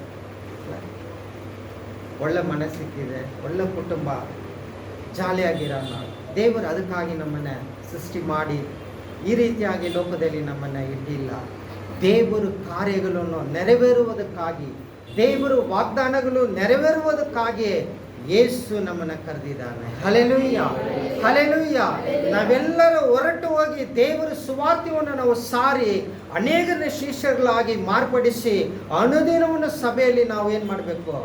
ಒಳ್ಳೆ ಮನೆ ಸಿಕ್ಕಿದೆ, ಒಳ್ಳೆ ಕುಟುಂಬ, ಜಾಲಿಯಾಗಿರೋಣ. ದೇವರು ಅದಕ್ಕಾಗಿ ನಮ್ಮನ್ನು ಸೃಷ್ಟಿ ಮಾಡಿ ಈ ರೀತಿಯಾಗಿ ಲೋಕದಲ್ಲಿ ನಮ್ಮನ್ನು ಇಟ್ಟಿಲ್ಲ. ದೇವರು ಕಾರ್ಯಗಳನ್ನು ನೆರವೇರುವುದಕ್ಕಾಗಿ, ದೇವರು ವಾಗ್ದಾನಗಳು ನೆರವೇರುವುದಕ್ಕಾಗಿ ಯೇಸು ನಮ್ಮನ್ನು ಕರೆದಿದ್ದಾನೆ. Hallelujah, hallelujah. ನಾವೆಲ್ಲರೂ ಹೊರಟು ಹೋಗಿ ದೇವರ ಸುವಾರ್ತೆಯನ್ನು ನಾವು ಸಾರಿ ಅನೇಕರ ಶಿಷ್ಯர்களಾಗಿ ಮಾರ್ಪಡಿಸಿ ಅನುದಿನವನ್ನು ಸಭೆಯಲ್ಲಿ ನಾವು ಏನು ಮಾಡಬೇಕು?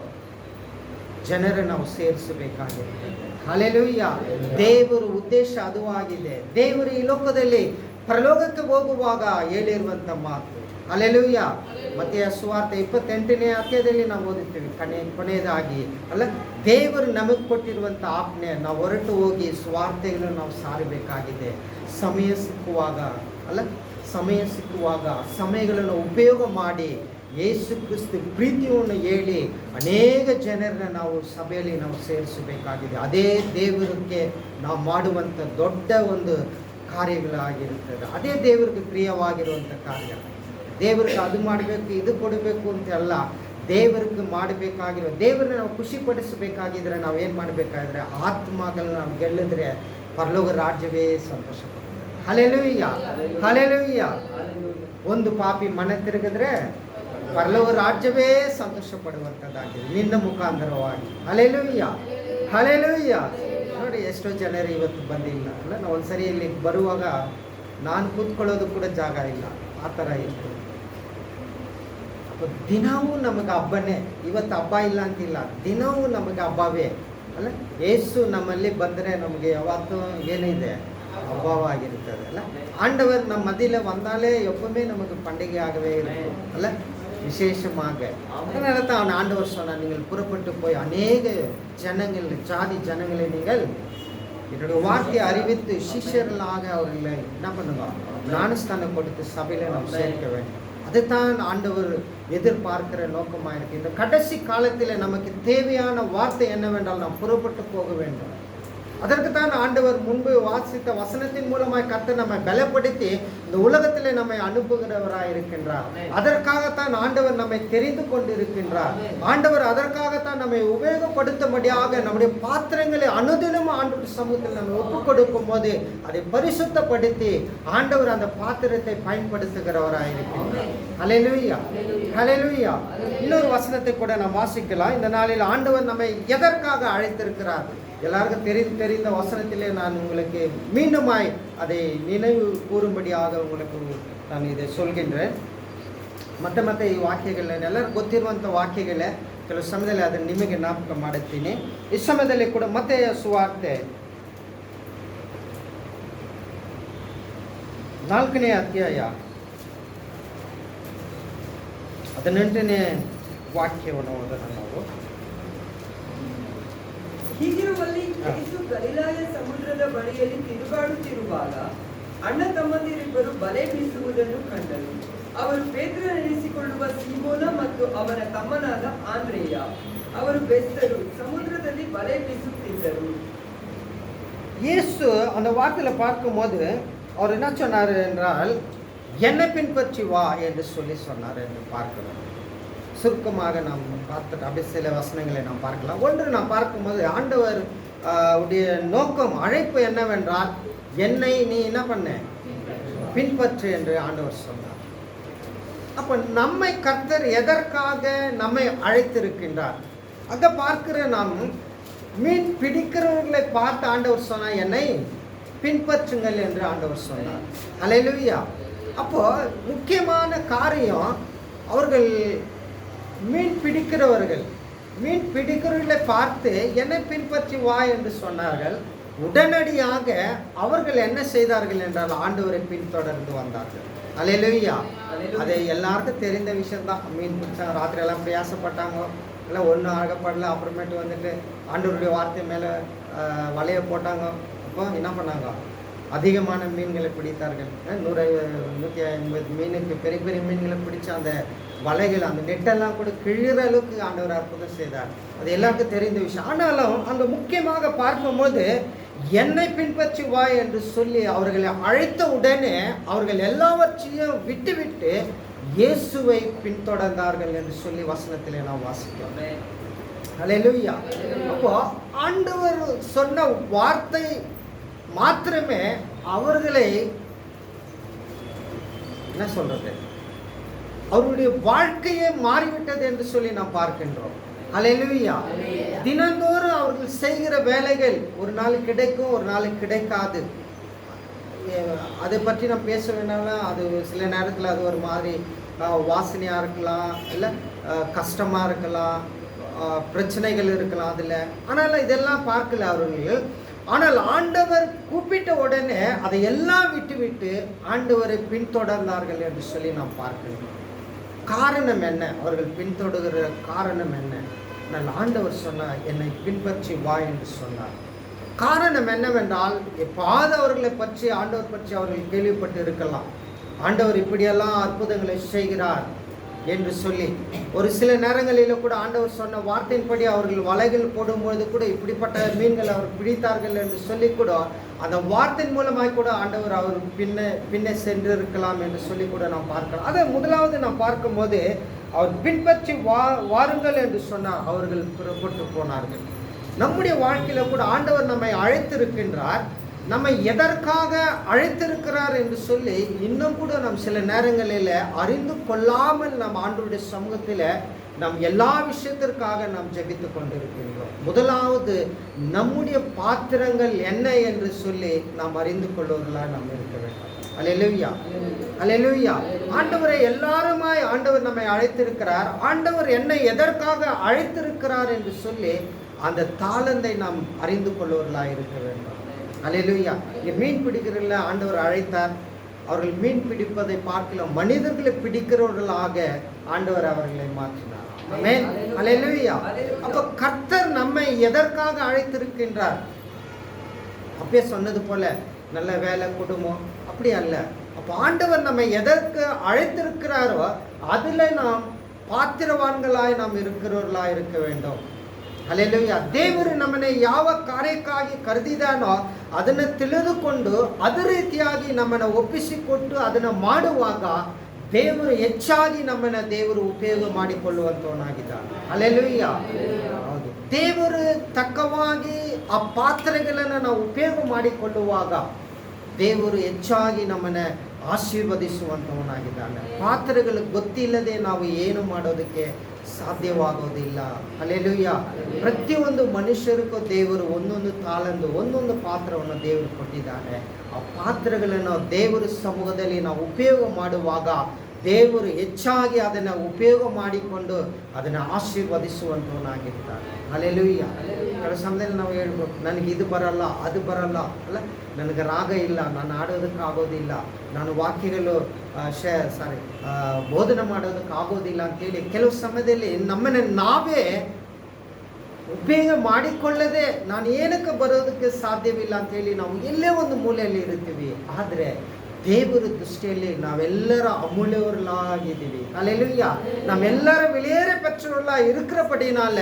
ಜನರು ನಾವು ಸೇರಿಸಬೇಕಾಗಿದೆ. ಹಲ್ಲೆಲೂಯಾ. ದೇವರ ಉದ್ದೇಶ ಅದು ಆಗಿದೆ. ದೇವರು ಈ ಲೋಕದಲ್ಲಿ ಪರಲೋಕಕ್ಕೆ ಹೋಗುವಾಗ ಹೇಳಿರುವಂಥ ಮಾತು. ಹಲ್ಲೆಲೂಯಾ. ಮತ್ತೆಯ ಸುವಾರ್ತೆ 28ನೇ ಅಧ್ಯಾಯದಲ್ಲಿ ನಾವು ಓದುತ್ತೇವೆ, ಕೊನೆಯದಾಗಿ ಅಲ್ಲ, ದೇವರು ನಮಗೆ ಕೊಟ್ಟಿರುವಂಥ ಆಜ್ಞೆ, ನಾವು ಹೊರಟು ಹೋಗಿ ಸುವಾರ್ತೆಗಳನ್ನು ನಾವು ಸಾರಬೇಕಾಗಿದೆ. ಸಮಯ ಸಿಕ್ಕುವಾಗ ಅಲ್ಲ, ಸಮಯ ಸಿಕ್ಕುವಾಗ ಸಮಯಗಳನ್ನು ಉಪಯೋಗ ಮಾಡಿ ಯೇಸು ಕ್ರಿಸ್ತ ಪ್ರೀತಿಯನ್ನು ಹೇಳಿ ಅನೇಕ ಜನರನ್ನ ನಾವು ಸಭೆಯಲ್ಲಿ ನಾವು ಸೇರಿಸಬೇಕಾಗಿದೆ. ಅದೇ ದೇವರಿಗೆ ನಾವು ಮಾಡುವಂಥ ದೊಡ್ಡ ಒಂದು ಕಾರ್ಯಗಳಾಗಿರುತ್ತದೆ. ಅದೇ ದೇವರಿಗೆ ಪ್ರಿಯವಾಗಿರುವಂಥ ಕಾರ್ಯ. ದೇವರಿಗೆ ಅದು ಮಾಡಬೇಕು, ಇದು ಕೊಡಬೇಕು ಅಂತ ಅಲ್ಲ, ದೇವರಿಗೆ ಮಾಡಬೇಕಾಗಿರೋ, ದೇವರನ್ನ ನಾವು ಖುಷಿಪಡಿಸಬೇಕಾಗಿದ್ರೆ ನಾವು ಏನು ಮಾಡಬೇಕಾದ್ರೆ ಆತ್ಮಗಳನ್ನ ನಾವು ಗೆಲ್ಲಿದ್ರೆ ಪರಲೋಕ ರಾಜ್ಯವೇ ಸಂತೋಷ ಪಡ್ತದೆ. Hallelujah, hallelujah. ಒಂದು ಪಾಪಿ ಮನೆ ತಿರುಗಿದ್ರೆ ಪರಲೋಕ ರಾಜ್ಯವೇ ಸಂತೋಷ ಪಡುವಂಥದ್ದಾಗಿದೆ ನಿನ್ನ ಮುಖಾಂತರವಾಗಿ. Hallelujah, hallelujah. ನೋಡಿ, ಎಷ್ಟೋ ಜನರು ಇವತ್ತು ಬಂದಿಲ್ಲ ಅಲ್ಲ. ನಾವು ಒಂದ್ಸರಿ ಇಲ್ಲಿ ಬರುವಾಗ ನಾನು ಕೂತ್ಕೊಳ್ಳೋದು ಕೂಡ ಜಾಗ ಇಲ್ಲ, ಆ ಥರ ಇತ್ತು. ದಿನವೂ ನಮಗೆ ಹಬ್ಬನೇ. ಇವತ್ತು ಹಬ್ಬ ಇಲ್ಲ ಅಂತಿಲ್ಲ, ದಿನವೂ ನಮಗೆ ಹಬ್ಬವೇ ಅಲ್ಲ. ಯೇಸು ನಮ್ಮಲ್ಲಿ ಬಂದರೆ ನಮಗೆ ಯಾವತ್ತೂ ಏನಿದೆ? ಹಬ್ಬವಾಗಿರುತ್ತದೆ ಅಲ್ಲ. ஆண்டவர் ನಮ್ಮ மத்தியில் வந்தாலே எப்பவுமே நமக்கு பண்டிகையாகவே இருக்கும் அல்ல, விசேஷமாக. அதனால தான் அவன் ஆண்டவர் சொன்னார், நீங்கள் புறப்பட்டு போய் அநேக ஜனங்கள், ஜாதி ஜனங்களை நீங்கள் என்னுடைய வார்த்தையை அறிவித்து சிஷ்யர்களாக அவர்களை என்ன பண்ணுங்க, ஞானஸ்தானம் கொடுத்து சபையில் நாம் சேர்க்க வேண்டும். அதுதான் ஆண்டவர் எதிர்பார்க்கிற நோக்கமாக இருக்கு. இந்த கடைசி காலத்தில் நமக்கு தேவையான வார்த்தை என்னவென்றால் நாம் புறப்பட்டு போக வேண்டும். அதற்குத்தான் ஆண்டவர் முன்பு வாசித்த வசனத்தின் மூலமாய் கர்த்தர் நம்மை பலப்படுத்தி இந்த உலகத்திலே நம்மை அனுப்புகிறவராய் இருக்கின்றார். அதற்காகத்தான் ஆண்டவர் நம்மை தெரிந்து கொண்டிருக்கின்றார். ஆண்டவர் அதற்காகத்தான் நம்மை உபயோகப்படுத்தும்படியாக நம்முடைய பாத்திரங்களை அனுதினமும் ஆண்டவர் சமூகத்தில் நம்ம ஒப்புக் கொடுக்கும் போது அதை பரிசுத்தப்படுத்தி ஆண்டவர் அந்த பாத்திரத்தை பயன்படுத்துகிறவராய் இருக்கின்றார். ஹல்லேலூயா, ஹல்லேலூயா. இன்னொரு வசனத்தை கூட நாம் வாசிக்கலாம். இந்த நாளில் ஆண்டவர் நம்மை எதற்காக அழைத்திருக்கிறார்? எல்லாருக்கும் தெரிந்த வசனத்திலே நான் உங்களுக்கு மீண்டுமாய் அதை நினைவு கூறும்படியாக உங்களுக்கு ನಾನು ಇதை சொல்கின்றேன். ಮತ್ತೆ ಈ ವಾಕ್ಯಗಳನ್ನ ಎಲ್ಲರಿಗೂ ಗೊತ್ತಿರುವಂಥ ವಾಕ್ಯಗಳೇ, ಕೆಲವು ಸಮಯದಲ್ಲಿ ಅದನ್ನು ನಿಮಗೆ ಜ್ಞಾಪಕ ಮಾಡುತ್ತೀನಿ. ಈ ಸಮಯದಲ್ಲಿ ಕೂಡ ಮತ್ತೆಯ ಸುವಾರ್ತೆ 4ನೇ ಅಧ್ಯಾಯ 18ನೇ ವಾಕ್ಯವನ್ನು ಓದೋಣ ನಾವು. ಹೀಗಿರುವಲ್ಲಿ ಯೇಸು ಗಲಿಲಾಯ ಸಮುದ್ರದ ಬಳಿಯಲ್ಲಿ ತಿರುಗಾಡುತ್ತಿರುವಾಗ ಅಣ್ಣ ತಮ್ಮಂದಿರಿಬ್ಬರು ಬಲೆ ಬೀಸುವುದನ್ನು ಕಂಡರು. ಅವರು ಪೇತ್ರನೆನಿಸಿಕೊಳ್ಳುವ ಸೀಮೋನ ಮತ್ತು ಅವನ ತಮ್ಮನಾದ ಆಂದ್ರೇಯ. ಅವರು ಬೆಸ್ತರು ಸಮುದ್ರದಲ್ಲಿ ಬಲೆ ಬೀಸುತ್ತಿದ್ದರು. இயேசு அந்த வார்த்தையில் பார்க்கும்போது அவர் என்ன சொன்னார் என்றால், என்னை பின்பற்றி வா என்று சொன்னார் என்று பார்க்கிறோம். சுருக்கமாக நாம் பார்த்துட்டு அப்படி சில வசனங்களை நாம் பார்க்கலாம். ஒன்று நாம் பார்க்கும்போது ஆண்டவர் உடைய நோக்கம், அழைப்பு என்னவென்றால், என்னை நீ என்ன பண்ண, பின்பற்று என்று ஆண்டவர் சொன்னார். அப்போ நம்மை கர்த்தர் எதற்காக நம்மை அழைத்திருக்கின்றார்? அங்கே பார்க்கிற நாம் மீன் பிடிக்கிறவர்களை பார்த்து ஆண்டவர் சொன்னார், என்னை பின்பற்றுங்கள் என்று ஆண்டவர் சொன்னார். ஹல்லேலூயா. அப்போ முக்கியமான காரியம், அவர்கள் மீன் பிடிக்கிறவர்களை பார்த்து என்னை பின்பற்றி வா என்று சொன்னார்கள். உடனடியாக அவர்கள் என்ன செய்தார்கள் என்றால் ஆண்டவரை பின்தொடர்ந்து வந்தார்கள். ஹல்லேலூயா. அது எல்லாருக்கும் தெரிந்த விஷயம்தான். மீன் பிடிச்சாங்க, ராத்திரி எல்லாம் பிரயாசப்பட்டாங்க, எல்லாம் ஒன்றும் ஆகப்படல. அப்புறமேட்டு வந்துட்டு ஆண்டவருடைய வார்த்தை மேலே வலையை போட்டாங்க. அப்போ என்ன பண்ணாங்க, அதிகமான மீன்களை பிடித்தார்கள். 150 மீனுக்கு பெரிய பெரிய மீன்களை பிடிச்ச அந்த வலைகள், அந்த நெட்டெல்லாம் கூட கிழிற அளவுக்கு ஆண்டவர் அற்புதம் செய்தார். அது எல்லாருக்கும் தெரிந்த விஷயம். ஆனாலும் அங்கே முக்கியமாக பார்க்கும்போது என்னை பின்பற்றி வா என்று சொல்லி அவர்களை அழைத்த உடனே அவர்கள் எல்லாவற்றையும் விட்டு இயேசுவை பின்தொடர்ந்தார்கள் என்று சொல்லி வசனத்திலே நாம் வாசிக்கிறோம். ஹல்லேலூயா. அப்போ ஆண்டவர் சொன்ன வார்த்தை மாத்திரமே அவர்களை என்ன சொல்றது, அவருடைய வாழ்க்கையே மாறிவிட்டது என்று சொல்லி நாம் பார்க்கின்றோம். அல்லேலூயா. தினந்தோறும் அவர்கள் செய்கிற வேலைகள் ஒரு நாள் கிடைக்கும், ஒரு நாள் கிடைக்காது. அதை பற்றி நம்ம பேச வேணாலும் அது சில நேரத்தில் அது ஒரு மாதிரி வாசனையாக இருக்கலாம், இல்லை கஷ்டமாக இருக்கலாம், பிரச்சனைகள் இருக்கலாம் அதில். ஆனால் இதெல்லாம் பார்க்கல அவர்கள். ஆனால் ஆண்டவர் கூப்பிட்ட உடனே அதை எல்லாம் விட்டு ஆண்டவரை பின்தொடர்ந்தார்கள் என்று சொல்லி நாம் பார்க்கணும். காரணம் என்ன? அவர்கள் பின்தொடர்கிற காரணம் என்ன? ஆனால் ஆண்டவர் சொன்னார், என்னை பின்பற்றி வா என்று சொன்னார். காரணம் என்னவென்றால், எப்பாவது அவர்களை பற்றி, ஆண்டவர் பற்றி அவர்கள் கேள்விப்பட்டு இருக்கலாம், ஆண்டவர் இப்படியெல்லாம் அற்புதங்களை செய்கிறார் என்று சொல்லி. ஒரு சில நேரங்களில் கூட ஆண்டவர் சொன்ன வார்த்தையின்படி அவர்கள் வலைகள் போடும்பொழுது கூட இப்படிப்பட்ட மீன்கள் அவர் பிடித்தார்கள் என்று சொல்லி கூட அந்த வார்த்தையின் மூலமாய் கூட ஆண்டவர் அவர் பின்னே சென்று இருக்கலாம் என்று சொல்லி கூட நாம் பார்க்கலாம். அதை முதலாவது நாம் பார்க்கும்போது, அவர் பின்பற்றி வாருங்கள் என்று சொன்னார். அவர்கள் புறப்பட்டு போனார்கள். நம்முடைய வாழ்க்கையில கூட ஆண்டவர் நம்மை அழைத்திருக்கின்றார். நம்மை எதற்காக அழைத்திருக்கிறார் என்று சொல்லி இன்னும் கூட நாம் சில நேரங்களில் அறிந்து கொள்ளாமல் நம் ஆண்டவருடைய சமூகத்தில் நாம் எல்லா விஷயத்திற்காக நாம் ஜெபித்து கொண்டிருக்கின்றோம். முதலாவது நம்முடைய பாத்திரங்கள் என்ன என்று சொல்லி நாம் அறிந்து கொள்வதெல்லாம் நாம் இருக்க வேண்டும். அல்லேலூயா, அல்லேலூயா. ஆண்டவரை எல்லாருமாய் ஆண்டவர் நம்மை அழைத்திருக்கிறார். ஆண்டவர் என்னை எதற்காக அழைத்திருக்கிறார் என்று சொல்லி அந்த தாளந்தை நாம் அறிந்து கொள்வர்களாக இருக்க வேண்டும். அல்லேலூயா. மீன் பிடிக்கிறவர்கள ஆண்டவர் அழைத்தார். அவர்கள் மீன் பிடிப்பதை பார்க்கலாம், மனிதர்களை பிடிக்கிறவர்களாக ஆண்டவர் அவர்களை மாற்றினார். ஆமென், அல்லேலூயா. அப்ப கர்த்தர் நம்மை எதற்காக அழைத்திருக்கின்றார்? அப்பயே சொன்னது போல நல்ல வேலை, குடும்பம், அப்படி அல்ல. அப்போ ஆண்டவர் நம்மை எதற்கு அழைத்திருக்கிறாரோ அதில் நாம் பாத்திரவான்களாய் நாம் இருக்கிறவர்களாக இருக்க வேண்டும். அல்லேலூயா. ದೇವರು ನಮ್ಮನ್ನ ಯಾವ ಕಾರ್ಯಕ್ಕಾಗಿ ಕರೆದಿದ್ದಾನೋ ಅದನ್ನು ತಿಳಿದುಕೊಂಡು ಅದೇ ರೀತಿಯಾಗಿ ನಮ್ಮನ್ನು ಒಪ್ಪಿಸಿಕೊಟ್ಟು ಅದನ್ನು ಮಾಡುವಾಗ ದೇವರು ಹೆಚ್ಚಾಗಿ ನಮ್ಮನ್ನ ದೇವರು ಉಪಯೋಗ ಮಾಡಿಕೊಳ್ಳುವಂತವನಾಗಿದ್ದಾನೆ. அல்லேலூயா. ಹೌದು, ದೇವರು ತಕ್ಕವಾಗಿ ಆ ಪಾತ್ರೆಗಳನ್ನು ನಾವು ಉಪಯೋಗ ಮಾಡಿಕೊಳ್ಳುವಾಗ ದೇವರು ಹೆಚ್ಚಾಗಿ ನಮ್ಮನ್ನ ಆಶೀರ್ವದಿಸುವಂತವನಾಗಿದ್ದಾನೆ. ಪಾತ್ರೆಗಳು ಗೊತ್ತಿಲ್ಲದೆ ನಾವು ಏನು ಮಾಡೋದಕ್ಕೆ ಸಾಧ್ಯವಾಗೋದಿಲ್ಲ. அல்லேலூயா. ಪ್ರತಿಯೊಂದು ಮನುಷ್ಯರಿಗೂ ದೇವರು ಒಂದೊಂದು ತಾಳಂದು, ಒಂದೊಂದು ಪಾತ್ರವನ್ನು ದೇವರು ಕೊಟ್ಟಿದ್ದಾರೆ. ಆ ಪಾತ್ರಗಳನ್ನು ದೇವರ ಸಮೂಹದಲ್ಲಿ ನಾವು ಉಪಯೋಗ ಮಾಡುವಾಗ ದೇವರು ಹೆಚ್ಚಾಗಿ ಅದನ್ನು ಉಪಯೋಗ ಮಾಡಿಕೊಂಡು ಅದನ್ನು ಆಶೀರ್ವದಿಸುವಂತವನಾಗಿರ್ತಾನೆ. அல்லேலூயா. ಕೆಲವು ಸಮಯದಲ್ಲಿ ನಾವು ಹೇಳ್ಬೋದು, ನನಗೆ ಇದು ಬರಲ್ಲ, ಅದು ಬರಲ್ಲ, ಅಲ್ಲ, ನನಗೆ ರಾಗ ಇಲ್ಲ, ನಾನು ಆಡೋದಕ್ಕೆ ಆಗೋದಿಲ್ಲ, ನಾನು ವಾಕ್ಯಗಳು ಬೋಧನೆ ಮಾಡೋದಕ್ಕೆ ಆಗೋದಿಲ್ಲ ಅಂತೇಳಿ ಕೆಲವು ಸಮಯದಲ್ಲಿ ನಮ್ಮನ್ನು ನಾವೇ ಉಪಯೋಗ ಮಾಡಿಕೊಳ್ಳದೆ ನಾನು ಏನಕ್ಕೆ ಬರೋದಕ್ಕೆ ಸಾಧ್ಯವಿಲ್ಲ ಅಂತೇಳಿ ನಾವು ಎಲ್ಲೇ ಒಂದು ಮೂಲೆಯಲ್ಲಿ ಇರ್ತೀವಿ. ಆದರೆ ದೇವರ ದೃಷ್ಟಿಯಲ್ಲಿ ನಾವೆಲ್ಲರ அமுல்யவர்களாகிದ್ದೀವಿ. அல்லேலூயா. நாம் எல்லாரும் வெளியேற பெற்றவர்களாக இருக்கிறபடினால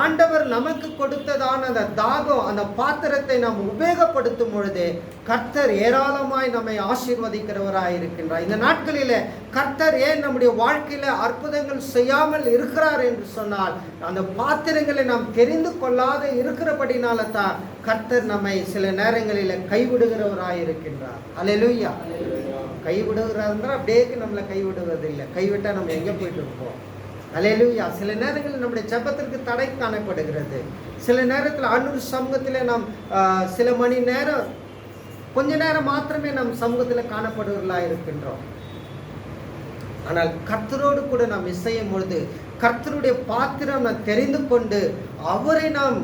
ஆண்டவர் நமக்கு கொடுத்ததான அந்த தாகம், அந்த பாத்திரத்தை நாம் உபயோகப்படுத்தும் பொழுது கர்த்தர் ஏராளமாய் நம்மை ஆசீர்வதிக்கிறவராய் இருக்கின்றார். இந்த நாட்களிலே கர்த்தர் ஏன் நம்முடைய வாழ்க்கையில அற்புதங்கள் செய்யாமல் இருக்கிறார் என்று சொன்னால், அந்த பாத்திரங்களை நாம் தெரிந்து கொள்ளாத இருக்கிறபடினால தான் கர்த்தர் நம்மை சில நேரங்களில் கைவிடுகிறவராய் இருக்கின்றார். அல்லேலூயா. கைவிடுகிறார் அப்படியே நம்மளை கைவிடுவதில்லை. கைவிட்டால் நம்ம எங்கே போயிட்டு இருப்போம்? அல்லேலூயா. சில நேரங்களில் நம்முடைய ஜெபத்திற்கு தடை காணப்படுகிறது. சில நேரத்தில் ஆண்டவர் சமூகத்தில் நாம் சில மணி நேரம், கொஞ்ச நேரம் மாத்திரமே நம் சமூகத்தில் காணப்படுவர்களாக இருக்கின்றோம். ஆனால் கர்த்தரோடு கூட நாம் இசையும் பொழுது கர்த்தருடைய பாத்திரம் நாம் தெரிந்து கொண்டு அவரை நாம்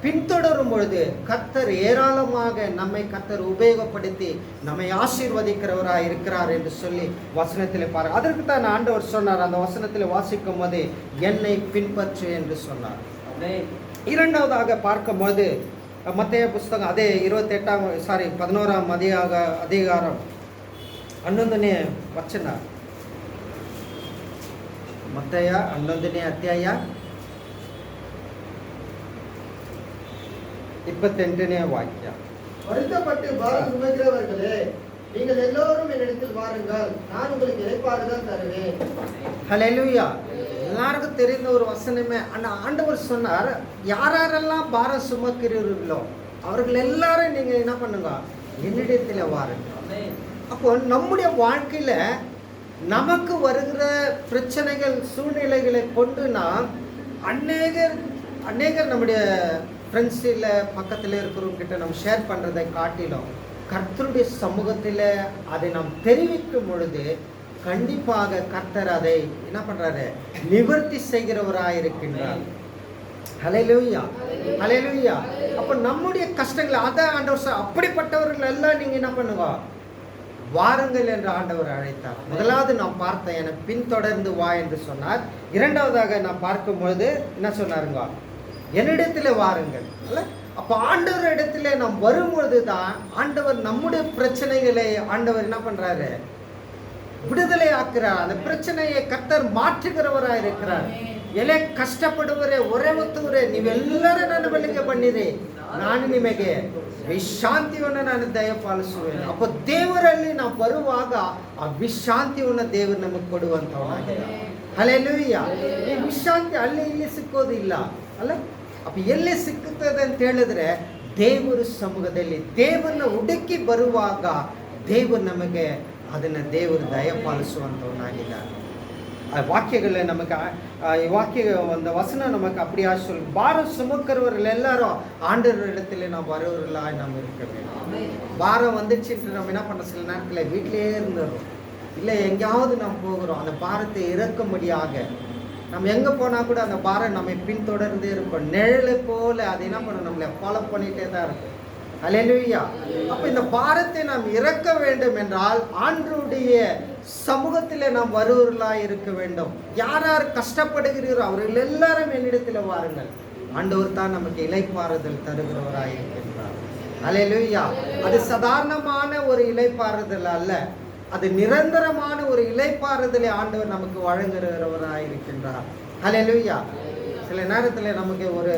பின்தொடரும் பொழுது கர்த்தர் ஏராளமாக நம்மை கர்த்தர் உபயோகப்படுத்தி நம்மை ஆசீர்வதிக்கிறவராக இருக்கிறார் என்று சொல்லி வசனத்தில் பாருங்கள். அதற்கு தான் ஆண்டவர் சொன்னார், அந்த வசனத்தில் வாசிக்கும் போது என்னை பின்பற்று என்று சொன்னார். இரண்டாவதாக பார்க்கும்போது மத்தேயு புஸ்தகம் அதே 11ஆம் அதிகாரம் 11ನೇ ವಚನ. ಮತ್ತೇಯ 11ನೇ ಅಧ್ಯಾಯ 28ನೇ ವಾಕ್ಯ. வருத்தப்பட்டு பாரம் சுமக்கிறவர்களே, நீங்கள் எல்லோரும் என்னிடத்தில் வாருங்கள், நான் உங்களுக்கு இளைப்பாறுதல் தருவேன். ஹல்லேலூயா. எல்லாருக்கும் தெரிந்த ஒரு வசனமே. ஆண்டவர் சொன்னார், யாரெல்லாம் பாரம் சுமக்கிறீர்களோ அவர்கள் எல்லாரும் நீங்க என்ன பண்ணுங்க, என்னிடத்தில் வாருங்கள். அப்போ நம்முடைய வாழ்க்கையில நமக்கு வருகிற பிரச்சனைகள் சூழ்நிலைகளை கொண்டு நாம் அநேகர் நம்முடைய ஃப்ரெண்ட்ஸ் இல்லை பக்கத்தில் இருக்கிறவங்க கிட்ட நம்ம ஷேர் பண்ணுறதை காட்டிலும் கர்த்தருடைய சமூகத்தில் அதை நாம் தெரிவிக்கும் பொழுது கண்டிப்பாக கர்த்தர் அதை என்ன பண்றாரு, நிவர்த்தி செய்கிறவராக இருக்கின்றார். ஹல்லேலூயா, ஹல்லேலூயா. அப்போ நம்முடைய கஷ்டங்கள் அதான் ஆண்டவர் அப்படிப்பட்டவர்கள் எல்லாம் நீங்க என்ன பண்ணுங்க, வாருங்கள் என்று ஆண்டவர் அழைத்தார். முதலாவது நாம் பார்த்த என பின்தொடர்ந்து வா என்று சொன்னார். இரண்டாவதாக நான் பார்க்கும்பொழுது என்ன சொன்னாருங்க, என்னிடத்தில் வாருங்கள். அப்போ ஆண்டவர் இடத்துல நாம் வரும்பொழுது தான் ஆண்டவர் நம்முடைய பிரச்சனைகளை ஆண்டவர் என்ன பண்றாரு, விடுதலை ஆக்குறார். அந்த பிரச்சனையை கர்த்தர் மாற்றுகிறவராக இருக்கிறார். ಎಲೆ ಕಷ್ಟಪಡುವರೆ ಹೊರೆವತ್ತುವರೆ ನೀವೆಲ್ಲರೂ ನನ್ನ ಬಳಿಗೆ ಬನ್ನಿರಿ, ನಾನು ನಿಮಗೆ ವಿಶ್ರಾಂತಿಯನ್ನು ನಾನು ದಯಪಾಲಿಸುವೆನು. ಅಪ್ಪ ದೇವರಲ್ಲಿ ನಾವು ಬರುವಾಗ ಆ ವಿಶ್ರಾಂತಿಯನ್ನು ದೇವರು ನಮಗೆ ಕೊಡುವಂಥವನಾಗಿದ್ದಾರೆ. ಹಲ್ಲೆಲೂಯಾ. ಈ ವಿಶ್ರಾಂತಿ ಅಲ್ಲಿ ಇಲ್ಲಿ ಸಿಕ್ಕೋದಿಲ್ಲ ಅಲ್ಲ. ಅಪ್ಪ ಎಲ್ಲಿ ಸಿಕ್ಕುತ್ತದೆ ಅಂತ ಹೇಳಿದ್ರೆ ದೇವರ ಸಮ್ಮುಖದಲ್ಲಿ ದೇವರನ್ನ ಹುಡುಕಿ ಬರುವಾಗ ದೇವರು ನಮಗೆ ಅದನ್ನು ದೇವರು ದಯಪಾಲಿಸುವಂಥವನಾಗಿದ್ದಾರೆ. வாக்கியங்களை நமக்கு வாக்கிய அந்த வசனம் நமக்கு அப்படியா சொல், பாரம் சுமக்கிறவர்கள் எல்லாரும் ஆண்டவர் இடத்துல நாம் வருவர்களாக நாம் இருக்க வேண்டும். பாரம் வந்துச்சுட்டு நம்ம என்ன பண்ண, சில நேரத்தில் வீட்டிலேயே இருந்துடுறோம், இல்லை எங்கேயாவது நாம் போகிறோம். அந்த பாரத்தை இறக்கும்படியாக நம்ம எங்கே போனால் கூட அந்த பாரம் நம்மை பின்தொடர்ந்தே இருப்போம். நிழலை போல அதை என்ன பண்ண, நம்மளை ஃபாலோ பண்ணிகிட்டே தான் இருக்கும். ஹல்லேலூயா. அப்போ இந்த பாரத்தை நாம் இறக்க வேண்டும் என்றால் ஆண்டவருடைய சமூகத்தில் நாம் வருவர்களாக இருக்க வேண்டும். யார் யார் கஷ்டப்படுகிறீரோ அவர்கள் எல்லாரும் என்னிடத்தில் வாருங்கள். ஆண்டவர் தான் நமக்கு இளைப்பாறுதல் தருகிறவராக இருக்கின்றார். ஹல்லேலூயா. அது சாதாரணமான ஒரு இளைப்பாறுதல் அல்ல, அது நிரந்தரமான ஒரு இளைப்பாறுதலை ஆண்டவர் நமக்கு வழங்குகிறவராக இருக்கின்றார். ஹல்லேலூயா. சில நேரத்தில் நமக்கு ஒரு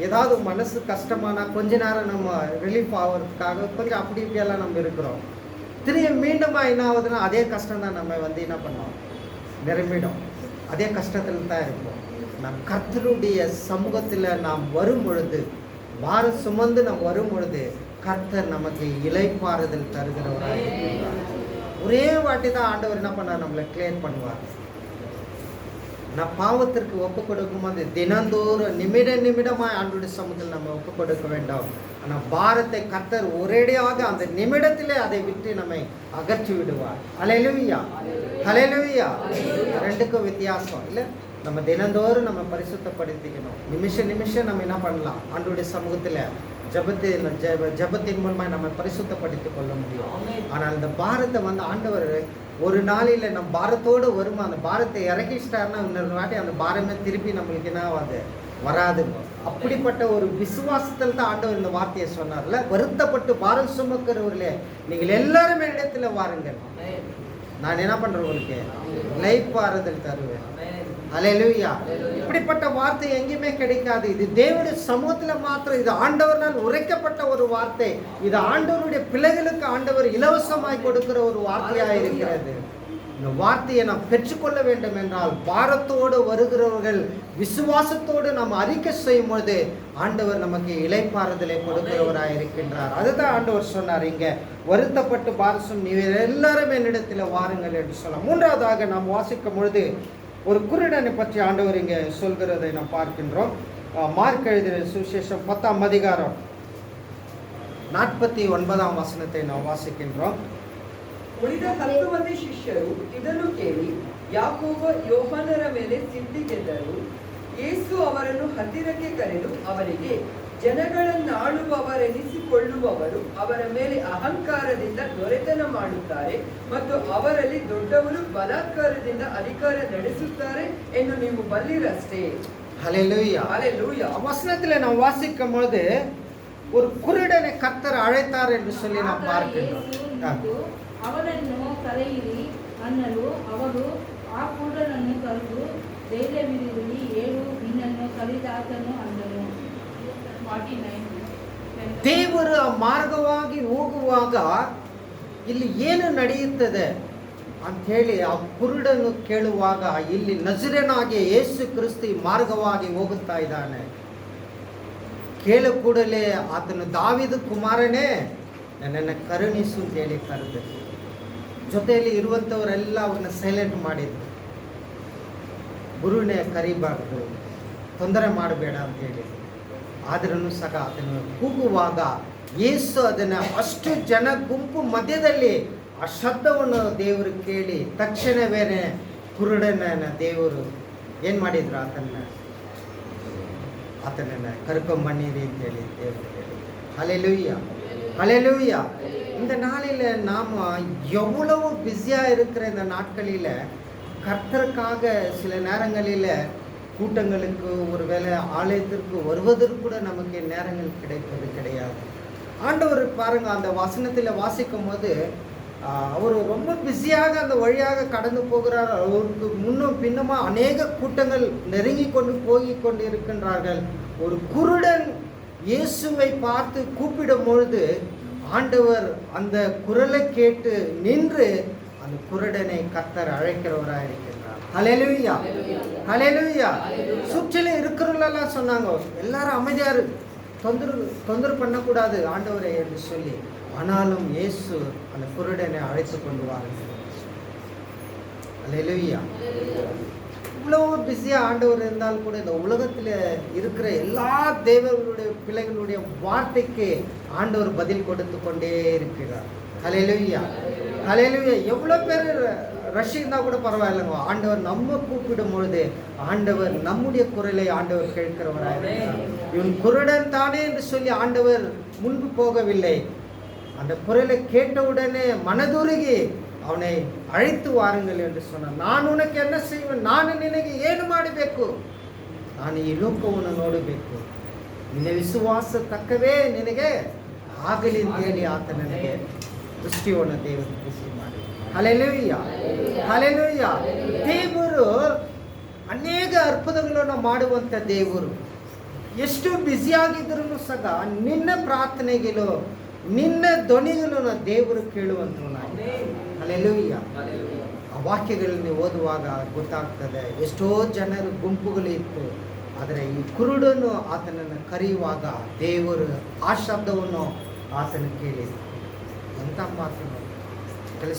ஏதாவது மனசு கஷ்டமானா கொஞ்ச நேரம் நம்ம ரிலீஃப் ஆகிறதுக்காக கொஞ்சம் அப்படி இப்படியெல்லாம் நம்ம இருக்கிறோம். திரும்பி மீண்டும் என்ன ஆகுதுன்னா அதே கஷ்டம் தான் நம்ம என்ன பண்ணோம், நிரம்பிடும். அதே கஷ்டத்தில் தான் இருப்போம். நம் கர்த்தருடைய சமூகத்தில் நாம் வரும் பொழுது, பாரம் சுமந்து நாம் வரும் பொழுது கர்த்தர் நமக்கு இளைப்பாறுதல் தருகிறவராக இருக்கிறார். ஒரே வாட்டி தான் ஆண்டவர் என்ன பண்ணார், நம்மளை கிளியர் பண்ணுவார். நான் பாவத்திற்கு ஒப்பு கொடுக்கும் போது தினந்தோறும் நிமிடமாய் ஆண்டவருடைய சமூகத்தில் நம்ம ஒப்பு கொடுக்க வேண்டும். ஆனால் பாரத்தை கர்த்தர் ஒரேடியாக அந்த நிமிடத்திலே அதை விட்டு நம்மை அகற்றி விடுவார். ஹல்லேலூயா, ஹல்லேலூயா. ரெண்டுக்கும் வித்தியாசம் இல்லை. நம்ம தினந்தோறும் நம்ம பரிசுத்தப்படுத்திக்கணும். நிமிஷம் நம்ம என்ன பண்ணலாம், ஆண்டவருடைய சமூகத்தில் ஜபத்தின் மூலமாக நம்ம பரிசுத்தப்படுத்திக் கொள்ள முடியும். ஆனால் இந்த பாரத்தை ஆண்டவர் ஒரு நாளில் நம்ம பாரத்தோடு வருமா, அந்த பாரத்தை இறக்கிச்சிட்டாருன்னா இன்னொரு வாட்டி அந்த பாரமே திருப்பி நம்மளுக்கு என்ன ஆகாது, வராதுங்க. அப்படிப்பட்ட ஒரு விசுவாசத்தில் தான் ஆண்டவர் இந்த வார்த்தையை சொன்னார்ல, வருத்தப்பட்டு பாரம் சுமக்கிறவர்களே நீங்கள் எல்லாரும் இடத்துல வாருங்கள், நான் என்ன பண்றேன், உங்களுக்கு இளைப்பாறுதல் தருவேன். ஹல்லேலூயா. இப்படிப்பட்ட வார்த்தை எங்கேயுமே கிடைக்காது. இது தேவனுடைய சமூகத்துல மாத்திரம், இது ஆண்டவரால் உரைக்கப்பட்ட ஒரு வார்த்தை. இது ஆண்டவருடைய பிள்ளைகளுக்கு ஆண்டவர் இலவசமாய் கொடுக்கிற ஒரு வார்த்தையாக இருக்கிறது. இந்த வார்த்தையை நாம் பெற்றுக்கொள்ள வேண்டும் என்றால் பாரத்தோடு வருகிறவர்கள் விசுவாசத்தோடு நாம் அறிக்கை செய்யும் பொழுது ஆண்டவர் நமக்கு இளைப்பாறுதலை கொடுக்கிறவராக இருக்கின்றார். அதுதான் ஆண்டவர் சொன்னார், இங்க வருத்தப்பட்டு பாரசும் நீ எல்லாரும் என்னிடத்தில் வாருங்கள் என்று சொல்ல. மூன்றாவதாக நாம் வாசிக்கும் பொழுது ஒரு குருடனை பற்றி ஆண்டவர் இங்கே சொல்கிறதை நாம் பார்க்கின்றோம். மார்க் எழுதின சுவிசேஷம் 10ஆம் அதிகாரம் 49ஆம் வசனத்தை நாம் வாசிக்கின்றோம். ಉಳಿದ 10 ಮಂದಿ ಶಿಷ್ಯರು ಇದನ್ನು ಕೇಳಿ ಯಾಕೋಬ ಯೋಹಾನರ ಮೇಲೆ ಸಿಟ್ಟಿಗೆದ್ದರು. ಯೇಸು ಅವರನ್ನು ಹತ್ತಿರಕ್ಕೆ ಕರೆದು ಅವರಿಗೆ, ಜನಗಳನ್ನಾಳುವವರೆನಿಸಿಕೊಳ್ಳುವವರು ಅವರ ಮೇಲೆ ಅಹಂಕಾರದಿಂದ ದೊರೆತನ ಮಾಡುತ್ತಾರೆ ಮತ್ತು ಅವರಲ್ಲಿ ದೊಡ್ಡವರು ಬಲಾತ್ಕಾರದಿಂದ ಅಧಿಕಾರ ನಡೆಸುತ್ತಾರೆ ಎಂದು ನೀವು ಬಲ್ಲಿರಷ್ಟೇ. ஹல்லேலூயா, ஹல்லேலூயா. வசனத்தில் நாம் வாசிக்கும் பொழுது ஒரு குருடனை கர்த்தர் அழைத்தார் என்று சொல்லி நாம் பார்க்கின்றோம். ಅವನನ್ನು ಕರೆಯಿರಿ ಅನ್ನಲು ಅವರು ಆ ಕುರುಡನನ್ನು ಕರೆದು ಧೈರ್ಯವಿರಲಿ ಏಳು, ನಿನ್ನನ್ನು ಕರೆದಾತನು ಅಂದನು. ದೇವರು ಆ ಮಾರ್ಗವಾಗಿ ಹೋಗುವಾಗ ಇಲ್ಲಿ ಏನು ನಡೆಯುತ್ತದೆ ಅಂತ ಹೇಳಿ ಆ ಕುರುಡನ್ನು ಕೇಳುವಾಗ, ಇಲ್ಲಿ ನಜರೇಯನಾಗಿಯ ಯೇಸು ಕ್ರಿಸ್ತು ಮಾರ್ಗವಾಗಿ ಹೋಗುತ್ತಾ ಇದ್ದಾನೆ. ಕೇಳ ಕೂಡಲೇ ಆತನು, ದಾವೀದ ಕುಮಾರನೇ ನನ್ನನ್ನು ಕರುಣಿಸು ಅಂತ ಹೇಳಿ ಕರೆದ. ಜೊತೆಯಲ್ಲಿ ಇರುವಂಥವರೆಲ್ಲ ಅವ್ರನ್ನ ಸೈಲೆಂಟ್ ಮಾಡಿದ್ರು. ಗುರುನೇ ಕರಿಬಾರ್ದು, ತೊಂದರೆ ಮಾಡಬೇಡ ಅಂತ ಹೇಳಿ. ಆದ್ರೂ ಸಹ ಅದನ್ನು ಕೂಗುವಾಗ ಯೇಸು ಅದನ್ನು ಅಷ್ಟು ಜನ ಗುಂಪು ಮಧ್ಯದಲ್ಲಿ ಆ ಶಬ್ದವನ್ನು ದೇವರು ಕೇಳಿ ತಕ್ಷಣವೇ ಕುರುಡನ ದೇವರು ಏನು ಮಾಡಿದ್ರು, ಆತನನ್ನು ಕರ್ಕೊಂಬನ್ನಿರಿ ಅಂತೇಳಿ ದೇವರು ಹೇಳಿ. ஹல்லேலூயா, ஹல்லேலூயா. இந்த நாளில் நாம் எவ்வளவு பிஸியாக இருக்கிற இந்த நாட்களில் கர்த்தருக்காக சில நேரங்களில் கூட்டங்களுக்கு ஒருவேளை ஆலயத்திற்கு வருவதற்கு கூட நமக்கு நேரங்கள் கிடைப்பது கிடையாது. ஆண்டவர் பாருங்கள், அந்த வசனத்தில் வாசிக்கும் போது அவர் ரொம்ப பிஸியாக அந்த வழியாக கடந்து போகிறார். அவருக்கு முன்னும் பின்னுமா அநேக கூட்டங்கள் நெருங்கி கொண்டு இருக்கின்றார்கள். ஒரு குருடன் இயேசுவை பார்த்து கூப்பிடும் பொழுது ஆண்டவர் அந்த குரலை கேட்டு நின்று அந்த குருடனை கர்த்தர் அழைக்கிறவராக இருக்கின்றார். ஹல்லேலூயா, ஹல்லேலூயா. சுற்றிலும் இருக்கிறவங்களெல்லாம் சொன்னாங்க, எல்லாரும் அமைதியாரு, தொந்தரவு பண்ணக்கூடாது ஆண்டவரை என்று சொல்லி. ஆனாலும் இயேசு அந்த குருடனை அழைத்து கொண்டு வாருங்கள். ஹல்லேலூயா. இவ்வளோ பிஸியாக ஆண்டவர் இருந்தால் கூட இந்த உலகத்தில் இருக்கிற எல்லா தேவர்களுடைய பிள்ளைகளுடைய வார்த்தைக்கு ஆண்டவர் பதில் கொடுத்து கொண்டே இருக்கிறார். ஹல்லேலூயா, ஹல்லேலூயா. எவ்வளோ பேர் ரஷ் இருந்தால் கூட பரவாயில்லைங்க, ஆண்டவர் நம்ம கூப்பிடும் பொழுது ஆண்டவர் நம்முடைய குரலை ஆண்டவர் கேட்கிறவராக இருக்கிறார். இவன் குருடன் தானே என்று சொல்லி ஆண்டவர் முன்பு போகவில்லை. அந்த குரலை கேட்டவுடனே மனதுருகி ಅವನೇ ಅழைತು ವಾರಂಗಲ್ ಎಂದು சொன்னார். ನಾನು ಉನಕ್ಕೆ என்ன செய்வேன், ನಾನು ನಿನಗೆ ಏನು ಮಾಡಬೇಕು, ನಾನು ಈ ಲೋಕವನ್ನು ನೋಡಬೇಕು, ನಿನ್ನ ವಿಶ್ವಾಸ ತಕ್ಕವೇ ನಿನಗೆ ಆಗಲಿ ಅಂತ ಹೇಳಿ ಆತ ನನಗೆ ದೃಷ್ಟಿಯನ್ನು ದೇವರು ಕೃಷಿ ಮಾಡಿ. Hallelujah, hallelujah. ದೇವರು ಅನೇಕ ಅದ್ಭುತಗಳನ್ನು ಮಾಡುವಂಥ ದೇವರು. ಎಷ್ಟು ಬ್ಯುಸಿಯಾಗಿದ್ರೂ ಸಹ ನಿನ್ನ ಪ್ರಾರ್ಥನೆಗಳು, ನಿನ್ನ ಧ್ವನಿಗಳನ್ನು ದೇವರು ಕೇಳುವಂಥವನಾಗಿ. ಹಲ್ಲೇಲೂಯಾ. ಆ ವಾಕ್ಯಗಳನ್ನು ಓದುವಾಗ ಗೊತ್ತಾಗ್ತದೆ, ಎಷ್ಟೋ ಜನರು ಗುಂಪುಗಳು ಇತ್ತು, ಆದರೆ ಈ ಕುರುಡನು ಆತನನ್ನು ಕರೆಯುವಾಗ ದೇವರು ಆ ಶಬ್ದವನ್ನು ಆತನ ಕೇಳಿ. ಎಂಥ ಮಾತು! ಕೆಲವು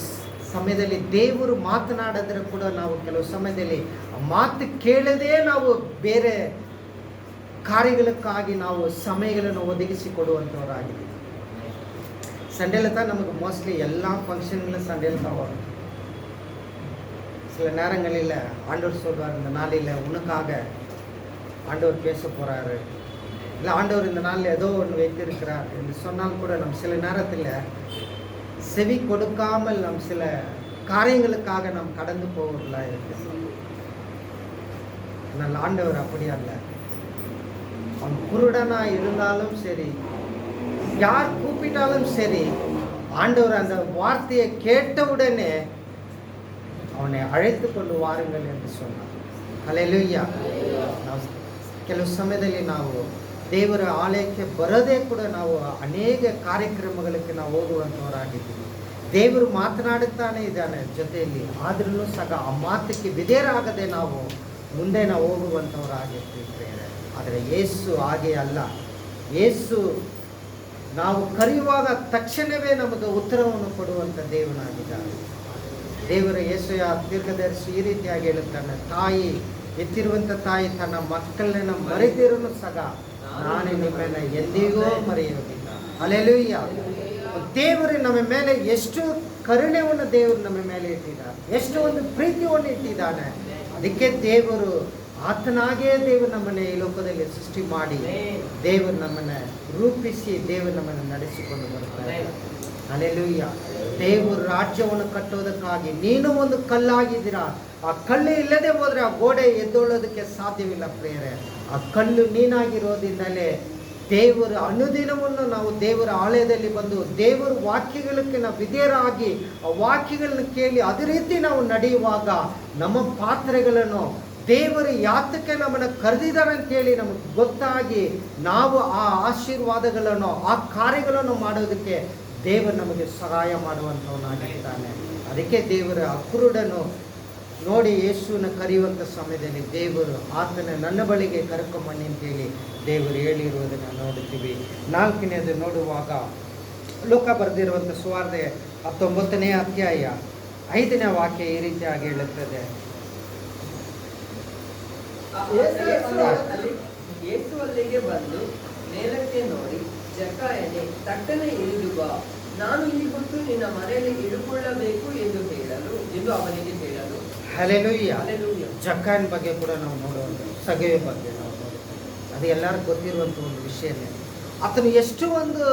ಸಮಯದಲ್ಲಿ ದೇವರು ಮಾತನಾಡಿದ್ರೆ ಕೂಡ ನಾವು ಕೆಲವು ಸಮಯದಲ್ಲಿ ಆ ಮಾತು ಕೇಳದೇ ನಾವು ಬೇರೆ ಕಾರ್ಯಗಳಕ್ಕಾಗಿ ನಾವು ಸಮಯಗಳನ್ನು ಒದಗಿಸಿಕೊಡುವಂಥವರಾಗಿದೆ. சண்டேல தான் நமக்கு மோஸ்ட்லி எல்லா ஃபங்க்ஷன்களும் சண்டேல தான் வரும். சில நேரங்களில் ஆண்டவர் சொல்வார், இந்த நாளில் உனக்காக ஆண்டவர் பேச போகிறாரு, இல்லை ஆண்டவர் இந்த நாளில் ஏதோ ஒன்று வைத்திருக்கிறார் என்று சொன்னால் கூட நம்ம சில நேரத்தில் செவி கொடுக்காமல் நம் சில காரியங்களுக்காக நாம் கடந்து போவர்களாக இருக்கு. ஆனால் ஆண்டவர் அப்படி அல்ல. அவன் குருடனாக இருந்தாலும் சரி, யார் கூப்பிட்டாலும் சரி, ஆண்டவர் அந்த வார்த்தையை கேட்டவுடனே அவனை அழைத்து கொண்டு வாருங்கள் என்று சொன்னார். ಹಲ್ಲೇಲೂಯಾ. ನಾವು ಕೆಲವು ಸಮಯದಲ್ಲಿ ನಾವು ದೇವರ ಆಲಯಕ್ಕೆ ಬರೋದೇ ಕೂಡ ನಾವು ಅನೇಕ ಕಾರ್ಯಕ್ರಮಗಳಿಗೆ ನಾವು ಓದುವಂಥವರಾಗಿದ್ದೀವಿ. ದೇವರು ಮಾತನಾಡುತ್ತಾನೆ ಇದ್ದಾನೆ ಜೊತೆಯಲ್ಲಿ, ಆದ್ರೂ ಸಹ ಆ ಮಾತಿಗೆ ವಿಧೇಯರಾಗದೆ ನಾವು ಮುಂದೆ ನಾವು ಹೋಗುವಂಥವರಾಗಿರ್ತೀವಿ. ಆದರೆ ಯೇಸು ಹಾಗೆ ಅಲ್ಲ. ಯೇಸು ನಾವು ಕರೆಯುವಾಗ ತಕ್ಷಣವೇ ನಮಗೆ ಉತ್ತರವನ್ನು ಕೊಡುವಂಥ ದೇವನಾಗಿದ್ದಾನೆ. ದೇವರ ಯೇಸುಯ ದೀರ್ಘದರ್ಶಿ ಈ ರೀತಿಯಾಗಿ ಹೇಳುತ್ತಾನೆ, ತಾಯಿ ಎತ್ತಿರುವಂಥ ತಾಯಿ ತನ್ನ ಮಕ್ಕಳನ್ನ ಮರೆತಿರೂ ಸಹ ನಾನು ನಿಮ್ಮನ್ನು ಎಂದಿಗೂ ಮರೆಯುವುದಿಲ್ಲ. ಹಲ್ಲೇಲೂಯಾ. ದೇವರು ನಮ್ಮ ಮೇಲೆ ಎಷ್ಟು ಕರುಣೆಯನ್ನು ದೇವರು ನಮ್ಮ ಮೇಲೆ ಇಟ್ಟಿದ್ದಾನೆ, ಎಷ್ಟು ಒಂದು ಪ್ರೀತಿಯನ್ನು ಇಟ್ಟಿದ್ದಾನೆ. ಅದಕ್ಕೆ ದೇವರು ಆತನಾಗೇ ದೇವರು ನಮ್ಮನ್ನು ಈ ಲೋಕದಲ್ಲಿ ಸೃಷ್ಟಿ ಮಾಡಿ ದೇವರು ನಮ್ಮನ್ನು ರೂಪಿಸಿ ದೇವರು ನಮ್ಮನ್ನು ನಡೆಸಿಕೊಂಡು ಬರ್ತಾರೆ. ಹಲ್ಲೇಲೂಯಾ. ದೇವರು ರಾಜ್ಯವನ್ನು ಕಟ್ಟೋದಕ್ಕಾಗಿ ನೀನು ಒಂದು ಕಲ್ಲಾಗಿದ್ದೀರಾ. ಆ ಕಲ್ಲು ಇಲ್ಲದೆ ಹೋದರೆ ಆ ಗೋಡೆ ಎದ್ದೊಳ್ಳೋದಕ್ಕೆ ಸಾಧ್ಯವಿಲ್ಲ ಪ್ರಿಯರೇ. ಆ ಕಲ್ಲು ನೀನಾಗಿರೋದ್ರಿಂದಲೇ ದೇವರ ಅನುದಿನವನ್ನು ನಾವು ದೇವರ ಆಲಯದಲ್ಲಿ ಬಂದು ದೇವರ ವಾಕ್ಯಗಳಿಗೆ ನಾವು ವಿಧೇಯರಾಗಿ ಆ ವಾಕ್ಯಗಳನ್ನು ಕೇಳಿ ಅದೇ ರೀತಿ ನಾವು ನಡೆಯುವಾಗ ನಮ್ಮ ಪಾತ್ರೆಗಳನ್ನು ದೇವರು ಯಾತಕ್ಕೆ ನಮ್ಮನ್ನು ಕರೆದಿದ್ದಾರೆ ಅಂತೇಳಿ ನಮಗೆ ಗೊತ್ತಾಗಿ ನಾವು ಆ ಆಶೀರ್ವಾದಗಳನ್ನು ಆ ಕಾರ್ಯಗಳನ್ನು ಮಾಡೋದಕ್ಕೆ ದೇವರು ನಮಗೆ ಸಹಾಯ ಮಾಡುವಂಥವನಾಗಿದ್ದಾನೆ. ಅದಕ್ಕೆ ದೇವರ ಆ ಕುರುಡನು ನೋಡಿ ಯೇಸುವನ್ನು ಕರೆಯುವಂಥ ಸಮಯದಲ್ಲಿ ದೇವರು ಆತನ ನನ್ನ ಬಳಿಗೆ ಕರ್ಕೊಂಬನ್ನಿ ಅಂತೇಳಿ ದೇವರು ಹೇಳಿರುವುದನ್ನು ನೋಡುತ್ತೀವಿ. 4ನೇದು ನೋಡುವಾಗ ಲೋಕ ಬರೆದಿರುವಂಥ ಸುವಾರ್ತೆ 19ನೇ ಅಧ್ಯಾಯ 5ನೇ ವಾಕ್ಯ ಈ ರೀತಿಯಾಗಿ ಹೇಳುತ್ತದೆ. ಯೇಸು ಅಲ್ಲಿಗೆ ಬಂದು ಮೇಲಕ್ಕೆ ನೋಡಿ, ಜಕ್ಕಾಯನೇ, ತಟ್ಟನೆ ಇಳಿದು ಬಾ, ನಾನು ಈ ಹೊತ್ತು ನಿನ್ನ ಮನೆಯಲ್ಲಿ ಇಳುಕೊಳ್ಳಬೇಕು ಎಂದು ಅವನಿಗೆ ಹೇಳಲು. ಹಲ್ಲೆಲೂಯಾ. ಹಲ್ಲೆಲೂಯಾ. ಜಕ್ಕಾಯನ ಬಗ್ಗೆ ಕೂಡ ನಾವು ನೋಡುವಂಥ ಸಗೆಯ ಬಗ್ಗೆ ನಾವು ನೋಡ್ತೀವಿ. ಅದು ಎಲ್ಲರಿಗೂ ಗೊತ್ತಿರುವಂಥ ಒಂದು ವಿಷಯನೇ. ಆತನು ಎಷ್ಟು ಒಂದು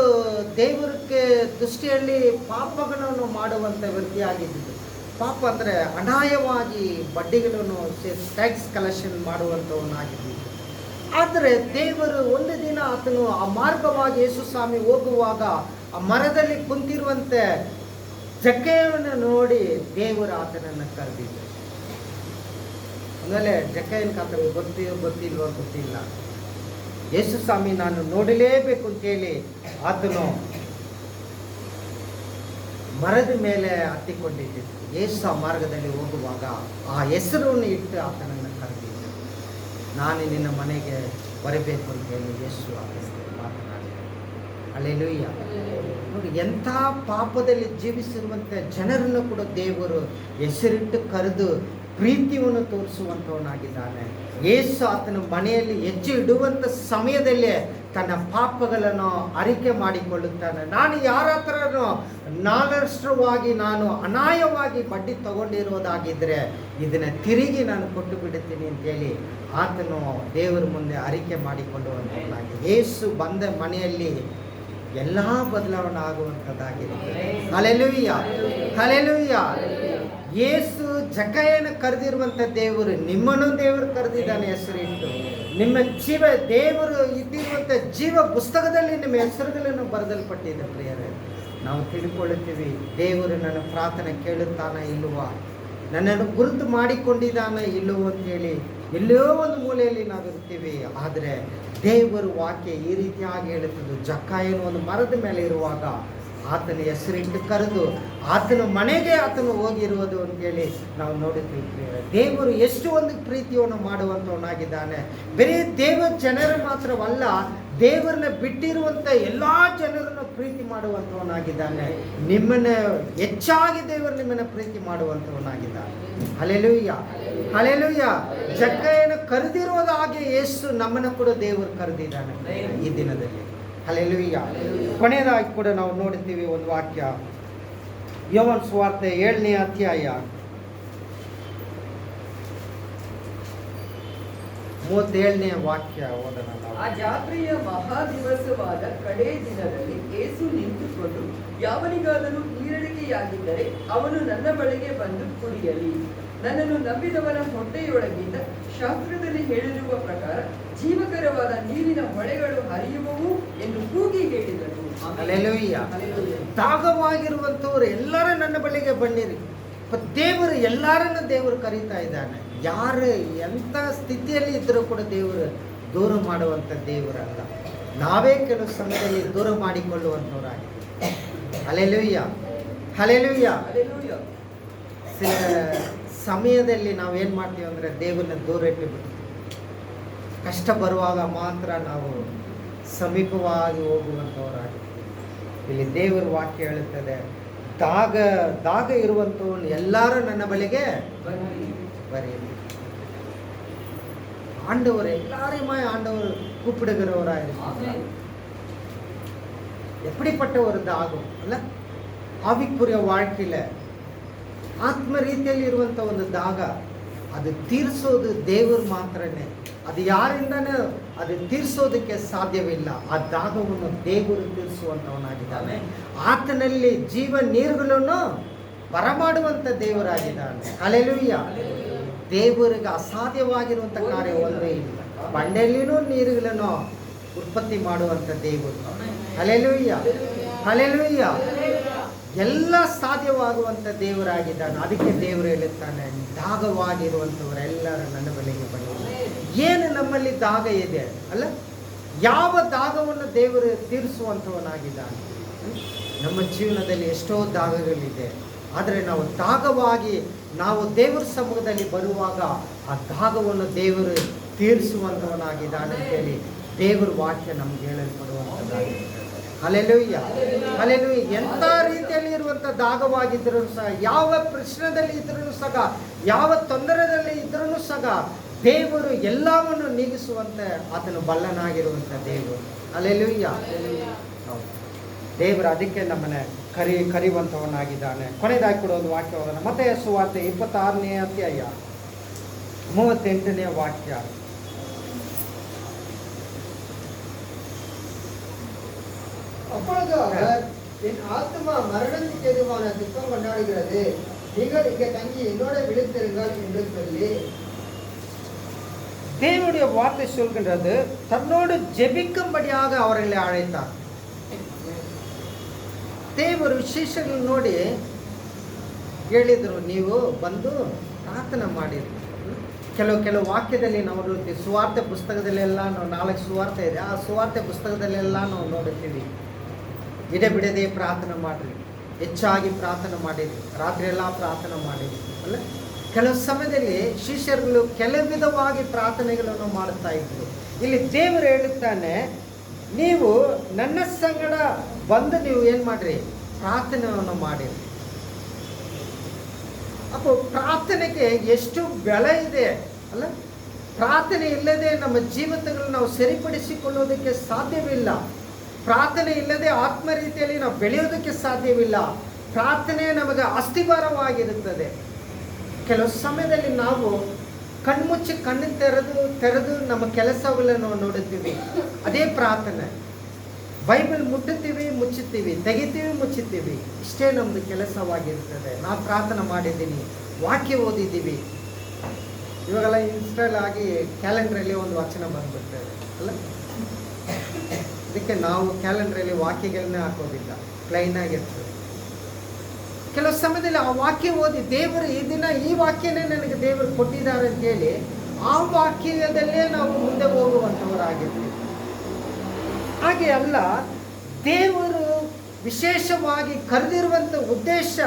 ದೇವರಿಗೆ ದೃಷ್ಟಿಯಲ್ಲಿ ಪಾಪಗಳನ್ನು ಮಾಡುವಂಥ ವ್ಯಕ್ತಿಯಾಗಿದ್ದು. ಪಾಪ ಅಂದರೆ ಅನ್ಯಾಯವಾಗಿ ಬಡ್ಡಿಗಳನ್ನು ಟ್ಯಾಕ್ಸ್ ಕಲೆಕ್ಷನ್ ಮಾಡುವಂಥವನಾಗಿದ್ದು. ಆದರೆ ದೇವರು ಒಂದು ದಿನ ಆತನು ಆ ಮಾರ್ಗವಾಗಿ ಯೇಸು ಸ್ವಾಮಿ ಹೋಗುವಾಗ ಆ ಮರದಲ್ಲಿ ಕುಂತಿರುವಂತೆ ಜಕ್ಕಾಯನನ್ನು ನೋಡಿ ದೇವರು ಆತನನ್ನು ಕರೆದಿದ್ದರು. ಆಮೇಲೆ ಜಕ್ಕಾಯನ ಆತನಿಗೆ ಗೊತ್ತಿಲ್ವೋ ಗೊತ್ತಿಲ್ಲ. ಯೇಸು ಸ್ವಾಮಿ ನಾನು ನೋಡಲೇಬೇಕು ಅಂತೇಳಿ ಆತನು ಮರದ ಮೇಲೆ ಹತ್ತಿಕೊಂಡಿದ್ದರು. ಯೇಸು ಆ ಮಾರ್ಗದಲ್ಲಿ ಹೋಗುವಾಗ ಆ ಹೆಸರನ್ನು ಇಟ್ಟು ಆತನನ್ನು ಕರೆದಿದ್ದರು. ನಾನು ನಿನ್ನ ಮನೆಗೆ ಬರಬೇಕು ಅಂತೇಳಿ ಯೇಸು ಆತನಿಗೆ ಮಾತನಾಡಿದರು. ಹಲ್ಲೆಲೂಯಾ. ನೋಡಿ, ಎಂಥ ಪಾಪದಲ್ಲಿ ಜೀವಿಸಿರುವಂಥ ಜನರನ್ನು ಕೂಡ ದೇವರು ಹೆಸರಿಟ್ಟು ಕರೆದು ಪ್ರೀತಿಯನ್ನು ತೋರಿಸುವಂಥವನಾಗಿದ್ದಾನೆ. ಯೇಸು ಆತನ ಮನೆಯಲ್ಲಿ ಹೆಜ್ಜೆ ಇಡುವಂಥ ಸಮಯದಲ್ಲೇ ತನ್ನ ಪಾಪಗಳನ್ನು ಅರಿಕೆ ಮಾಡಿಕೊಳ್ಳುತ್ತಾನೆ. ನಾನು ಯಾರ ಹತ್ರನೂ ನಾಗರಿಷ್ಟವಾಗಿ ನಾನು ಅನ್ಯಾಯವಾಗಿ ಬಡ್ಡಿ ತಗೊಂಡಿರೋದಾಗಿದ್ದರೆ ಇದನ್ನು ತಿರುಗಿ ನಾನು ಕೊಟ್ಟು ಬಿಡುತ್ತೀನಿ ಅಂತೇಳಿ ಆತನು ದೇವರ ಮುಂದೆ ಅರಿಕೆ ಮಾಡಿಕೊಳ್ಳುವಂಥದ್ದಾಗಿದೆ. ಯೇಸು ಬಂದ ಮನೆಯಲ್ಲಿ ಎಲ್ಲ ಬದಲಾವಣೆ ಆಗುವಂಥದ್ದಾಗಿದೆ. Hallelujah, hallelujah. ಯೇಸು ಜಕ್ಕಾಯನ ಕರೆದಿರುವಂಥ ದೇವರು ನಿಮ್ಮನ್ನು ದೇವರು ಕರೆದಿದ್ದಾನೆ ಹೆಸರಿಟ್ಟು. ನಿಮ್ಮ ಜೀವ ದೇವರು ಇಟ್ಟಿರುವಂಥ ಜೀವ ಪುಸ್ತಕದಲ್ಲಿ ನಿಮ್ಮ ಹೆಸರುಗಳನ್ನು ಬರೆದಲ್ಪಟ್ಟಿದೆ. ಪ್ರಿಯರೇ, ನಾವು ತಿಳ್ಕೊಳ್ಳುತ್ತೀವಿ ದೇವರು ನನ್ನ ಪ್ರಾರ್ಥನೆ ಕೇಳುತ್ತಾನ ಇಲ್ಲವಾ, ನನ್ನನ್ನು ಗುರುತು ಮಾಡಿಕೊಂಡಿದ್ದಾನೆ ಇಲ್ಲವೋ ಅಂತೇಳಿ ಎಲ್ಲೋ ಒಂದು ಮೂಲೆಯಲ್ಲಿ ನಾವಿರ್ತೀವಿ. ಆದರೆ ದೇವರು ವಾಕ್ಯ ಈ ರೀತಿಯಾಗಿ ಹೇಳುತ್ತದೆ. ಜಕ್ಕಾಯನು ಒಂದು ಮರದ ಮೇಲೆ ಇರುವಾಗ ಆತನ ಹೆಸರಿಟ್ಟು ಕರೆದು ಆತನ ಮನೆಗೆ ಆತನು ಹೋಗಿರುವುದು ಅಂತೇಳಿ ನಾವು ನೋಡುತ್ತೀವಿ. ದೇವರು ಎಷ್ಟು ಒಂದು ಪ್ರೀತಿಯನ್ನು ಮಾಡುವಂಥವನಾಗಿದ್ದಾನೆ. ಬರೀ ದೇವರ ಜನರು ಮಾತ್ರವಲ್ಲ, ದೇವರನ್ನ ಬಿಟ್ಟಿರುವಂಥ ಎಲ್ಲ ಜನರನ್ನು ಪ್ರೀತಿ ಮಾಡುವಂಥವನಾಗಿದ್ದಾನೆ. ನಿಮ್ಮನ್ನು ಹೆಚ್ಚಾಗಿ ದೇವರು ನಿಮ್ಮನ್ನು ಪ್ರೀತಿ ಮಾಡುವಂಥವನಾಗಿದ್ದಾನೆ. Hallelujah, hallelujah. ಜಕ್ಕಾಯನ ಕರೆದಿರೋದು ಹಾಗೆ ಯೇಸು ನಮ್ಮನ್ನು ಕೂಡ ದೇವರು ಕರೆದಿದ್ದಾನೆ ಈ ದಿನದಲ್ಲಿ. ಹಲ್ಲೆಲೂಯಾ. ಕೊನೆಯದಾಗಿ ಕೂಡ ನಾವು ನೋಡುತ್ತೀವಿ ಒಂದು ವಾಕ್ಯ, ಯೋಹಾನ ಸುವಾರ್ತೆ 7ನೇ ಅಧ್ಯಾಯ 37ನೇ ವಾಕ್ಯ ಓದೋಣ ನಾವು. ಆ ಜಾತ್ರೆಯ ಮಹಾದಿವಸವಾದ ಕಡೇ ದಿನದಲ್ಲಿ ಯೇಸು ನಿಂತುಕೊಂಡು, ಯಾವನಿಗಾದರೂ ಈರಡಿಕೆಯಾಗಿದ್ದರೆ ಅವನು ನನ್ನ ಬಳಿಗೆ ಬಂದು ಕುಡಿಯಲಿ. ನನ್ನನ್ನು ನಂಬಿದವನ ಹೊಟ್ಟೆಯೊಳಗಿಂದ ಶಾಸ್ತ್ರದಲ್ಲಿ ಹೇಳಿರುವ ಪ್ರಕಾರ ಜೀವಕರವಾದ ನೀರಿನ ಹೊಳೆಗಳು ಹರಿಯುವವು ಎಂದು ಕೂಗಿ ಹೇಳಿದರು. ಹಲ್ಲೆಲೂಯಾ. ದಾಗವಾಗಿರುವಂಥವ್ರು ಎಲ್ಲರೂ ನನ್ನ ಬಳಿಗೆ ಬನ್ನಿರಿ. ದೇವರು ಎಲ್ಲರನ್ನು ದೇವರು ಕರೀತಾ ಇದ್ದಾನೆ. ಯಾರು ಎಂಥ ಸ್ಥಿತಿಯಲ್ಲಿ ಇದ್ದರೂ ಕೂಡ ದೇವರು ದೂರ ಮಾಡುವಂಥ ದೇವರಲ್ಲ. ನಾವೇ ಕೆಲವು ಸಮಯದಲ್ಲಿ ದೂರ ಮಾಡಿಕೊಳ್ಳುವಂಥವರಾಗಿದ್ದೀವಿ. Hallelujah, hallelujah. ಹಲ್ಲೆಲೂಯಾ. ಸಮಯದಲ್ಲಿ ನಾವೇನು ಮಾಡ್ತೀವಿ ಅಂದರೆ ದೇವರನ್ನ ದೂರ ಇಟ್ಟುಬಿಡ್ತೀವಿ. ಕಷ್ಟ ಬರುವಾಗ ಮಾತ್ರ ನಾವು ಸಮೀಪವಾಗಿ ಹೋಗುವಂಥವರಾಗಿರ್ತೀವಿ. ಇಲ್ಲಿ ದೇವರ ವಾಕ್ಯ ಹೇಳುತ್ತದೆ, ದಾಗ ಇರುವಂಥವನು ಎಲ್ಲರೂ ನನ್ನ ಬಳಿಗೆ ಬರೀರಿ. ஆண்டவர் எல்லாரையுமே ஆண்டவர் கூப்பிடுகிறவராக இருக்கிறார். எப்படிப்பட்ட ஒரு தாகம் ಅಲ್ಲ, ಆವಿಕುರಿಯ வாழ்க்கையில ಆತ್ಮ ರೀತಿಯಲ್ಲಿ ಇರುವಂಥ ಒಂದು ದಾಗ, ಅದು ತೀರಿಸೋದು ದೇವರು ಮಾತ್ರನೇ. ಅದು ಯಾರಿಂದನೂ ಅದು ತೀರಿಸೋದಕ್ಕೆ ಸಾಧ್ಯವಿಲ್ಲ. ಆ ದಾಗವನ್ನು ದೇವರು ತೀರಿಸುವಂಥವನಾಗಿದ್ದಾನೆ. ಆತನಲ್ಲಿ ಜೀವ ನೀರುಗಳನ್ನು ಬರಮಾಡುವಂಥ ದೇವರಾಗಿದ್ದಾನೆ. ಹಲ್ಲೆಲೂಯಾ. ದೇವರಿಗೆ ಅಸಾಧ್ಯವಾಗಿರುವಂಥ ಕಾರ್ಯ ಒಂದೇ ಇಲ್ಲ. ಬಂಡೆಯಲ್ಲಿನೂ ನೀರುಗಳನ್ನು ಉತ್ಪತ್ತಿ ಮಾಡುವಂಥ ದೇವರು. Hallelujah, hallelujah. ಎಲ್ಲ ಸಾಧ್ಯವಾಗುವಂಥ ದೇವರಾಗಿದ್ದಾನೆ. ಅದಕ್ಕೆ ದೇವರು ಹೇಳುತ್ತಾನೆ, ದಾಗವಾಗಿರುವಂಥವರೆಲ್ಲರೂ ನನ್ನ ಬಳಿಗೆ ಬನ್ನಿ. ಏನು ನಮ್ಮಲ್ಲಿ ದಾಗ ಇದೆ ಅಲ್ಲ, ಯಾವ ದಾಗವನ್ನು ದೇವರು ತೀರಿಸುವಂಥವನಾಗಿದ್ದಾನೆ. ನಮ್ಮ ಜೀವನದಲ್ಲಿ ಎಷ್ಟೋ ದಾಗಗಳಿದೆ, ಆದರೆ ನಾವು ದಾಗವಾಗಿ ನಾವು ದೇವರ ಸಮ್ಮುಖದಲ್ಲಿ ಬರುವಾಗ ಆ ದಾಗವನ್ನು ದೇವರು ತೀರಿಸುವಂಥವನಾಗಿದ್ದಾನೆ ಅಂತೇಳಿ ದೇವರ ವಾಕ್ಯ ನಮ್ಗೆ ಹೇಳಲ್ಪಡುವಂಥದ್ದಾಗಿದೆ. Hallelujah, hallelujah. ಎಂಥ ರೀತಿಯಲ್ಲಿ ಇರುವಂಥ ಕುಡಿಯುವಂಥ ದಾಗವಾಗಿದ್ರೂ ಸಹ, ಯಾವ ಪ್ರಶ್ನೆಯಲ್ಲಿ ಇದ್ರೂ ಸಹ, ಯಾವ ತೊಂದರೆಯಲ್ಲಿ ಇದ್ರೂ ಸಹ ದೇವರು ಎಲ್ಲವನ್ನು ನೀಗಿಸುವಂತೆ ಆತನು ಬಲ್ಲನಾಗಿರುವಂಥ ದೇವರು. ಹಲ್ಲೆಲೂಯಾ. ಹೌದು, ದೇವರು ಅದಕ್ಕೆ ನಮ್ಮನ್ನ ಕರೆಯುವಂಥವನಾಗಿದ್ದಾನೆ. ಕೊನೆಯದಾಗಿ ಕೂಡ ಒಂದು ವಾಕ್ಯ ಹೋಗೋಣ. ಮತ್ತಾಯ ಸುವಾರ್ತೆ 26ನೇ ಅಧ್ಯಾಯ 38ನೇ ವಾಕ್ಯ. அப்பொழுது அவர், என் ஆத்துமா மரணத்துக்கு எதுவான துக்கம் கொண்டாடுகிறது, நீங்கள் இங்கே தங்கி என்னோட விழித்திருங்கள் என்று சொல்லி, தேவனுடைய வார்த்தை சொல்கின்றது, தன்னோடு ஜெபிக்கும்படியாக அவர்களை அழைத்தார். ದೇವರು ಶಿಷ್ಯರನ್ನು ನೋಡಿ ಹೇಳಿದರು, ನೀವು ಬಂದು ಪ್ರಾರ್ಥನೆ ಮಾಡಿರಿ. ಕೆಲವು ವಾಕ್ಯದಲ್ಲಿ ನಾವು ನೋಡ್ತೀವಿ. ಸುವಾರ್ತೆ ಪುಸ್ತಕದಲ್ಲೆಲ್ಲ ನಾವು 4 ಸುವಾರ್ತೆ ಇದೆ. ಆ ಸುವಾರ್ತೆ ಪುಸ್ತಕದಲ್ಲೆಲ್ಲ ನಾವು ನೋಡುತ್ತೀವಿ, ಬಿಡದೆ ಪ್ರಾರ್ಥನೆ ಮಾಡಿರಿ, ಹೆಚ್ಚಾಗಿ ಪ್ರಾರ್ಥನೆ ಮಾಡಿರಿ, ರಾತ್ರಿ ಎಲ್ಲ ಪ್ರಾರ್ಥನೆ ಮಾಡಿರಿ ಅಲ್ಲ. ಕೆಲವು ಸಮಯದಲ್ಲಿ ಶಿಷ್ಯರುಗಳು ಕೆಲವು ವಿಧವಾಗಿ ಪ್ರಾರ್ಥನೆಗಳನ್ನು ಮಾಡುತ್ತಾ ಇದ್ರು. ಇಲ್ಲಿ ದೇವರು ಹೇಳುತ್ತಾನೆ, ನೀವು ನನ್ನ ಸಂಗಡ ಬಂದು ನೀವು ಏನು ಮಾಡಿರಿ, ಪ್ರಾರ್ಥನೆಯನ್ನು ಮಾಡಿರಿ. ಅಪ್ಪ, ಪ್ರಾರ್ಥನೆಗೆ ಎಷ್ಟು ಬೆಲೆ ಇದೆ ಅಲ್ಲ. ಪ್ರಾರ್ಥನೆ ಇಲ್ಲದೆ ನಮ್ಮ ಜೀವಿತಗಳನ್ನು ನಾವು ಸರಿಪಡಿಸಿಕೊಳ್ಳೋದಕ್ಕೆ ಸಾಧ್ಯವಿಲ್ಲ. ಪ್ರಾರ್ಥನೆ ಇಲ್ಲದೆ ಆತ್ಮ ರೀತಿಯಲ್ಲಿ ನಾವು ಬೆಳೆಯೋದಕ್ಕೆ ಸಾಧ್ಯವಿಲ್ಲ. ಪ್ರಾರ್ಥನೆ ನಮಗೆ ಅಸ್ಥಿಭಾರವಾಗಿರುತ್ತದೆ. ಕೆಲವು ಸಮಯದಲ್ಲಿ ನಾವು ಕಣ್ಮುಚ್ಚಿ ಕಣ್ಣು ತೆರೆದು ನಮ್ಮ ಕೆಲಸಗಳನ್ನು ನೋಡುತ್ತೀವಿ, ಅದೇ ಪ್ರಾರ್ಥನೆ. ಬೈಬಲ್ ಮುಟ್ಟುತ್ತೀವಿ, ಮುಚ್ಚುತ್ತೀವಿ, ತೆಗಿತೀವಿ, ಮುಚ್ಚುತ್ತೀವಿ, ಇಷ್ಟೇ ನಮ್ಮದು ಕೆಲಸವಾಗಿರ್ತದೆ. ನಾವು ಪ್ರಾರ್ಥನೆ ಮಾಡಿದ್ದೀನಿ, ವಾಕ್ಯ ಓದಿದ್ದೀವಿ. ಇವಾಗೆಲ್ಲ ಇನ್ಸ್ಟಾಲ್ ಆಗಿ ಕ್ಯಾಲೆಂಡ್ರಲ್ಲಿ ಒಂದು ವಚನ ಬಂದ್ಬಿಡ್ತೇವೆ ಅಲ್ಲ. ಅದಕ್ಕೆ ನಾವು ಕ್ಯಾಲೆಂಡ್ರಲ್ಲಿ ವಾಕ್ಯಗಳನ್ನೇ ಹಾಕೋದಿಲ್ಲ, ಪ್ಲೈನ್ ಆಗಿರ್ತದೆ. ಕೆಲವು ಸಮಯದಲ್ಲಿ ಆ ವಾಕ್ಯ ಓದಿ, ದೇವರು ಈ ದಿನ ಈ ವಾಕ್ಯನೇ ನನಗೆ ದೇವರು ಕೊಟ್ಟಿದ್ದಾರೆ ಅಂತೇಳಿ ಆ ವಾಕ್ಯದಲ್ಲೇ ನಾವು ಮುಂದೆ ಹೋಗುವಂಥವರಾಗಿರ್ತೀವಿ. ಹಾಗೆ ಅಲ್ಲ, ದೇವರು ವಿಶೇಷವಾಗಿ ಕರೆದಿರುವಂಥ ಉದ್ದೇಶ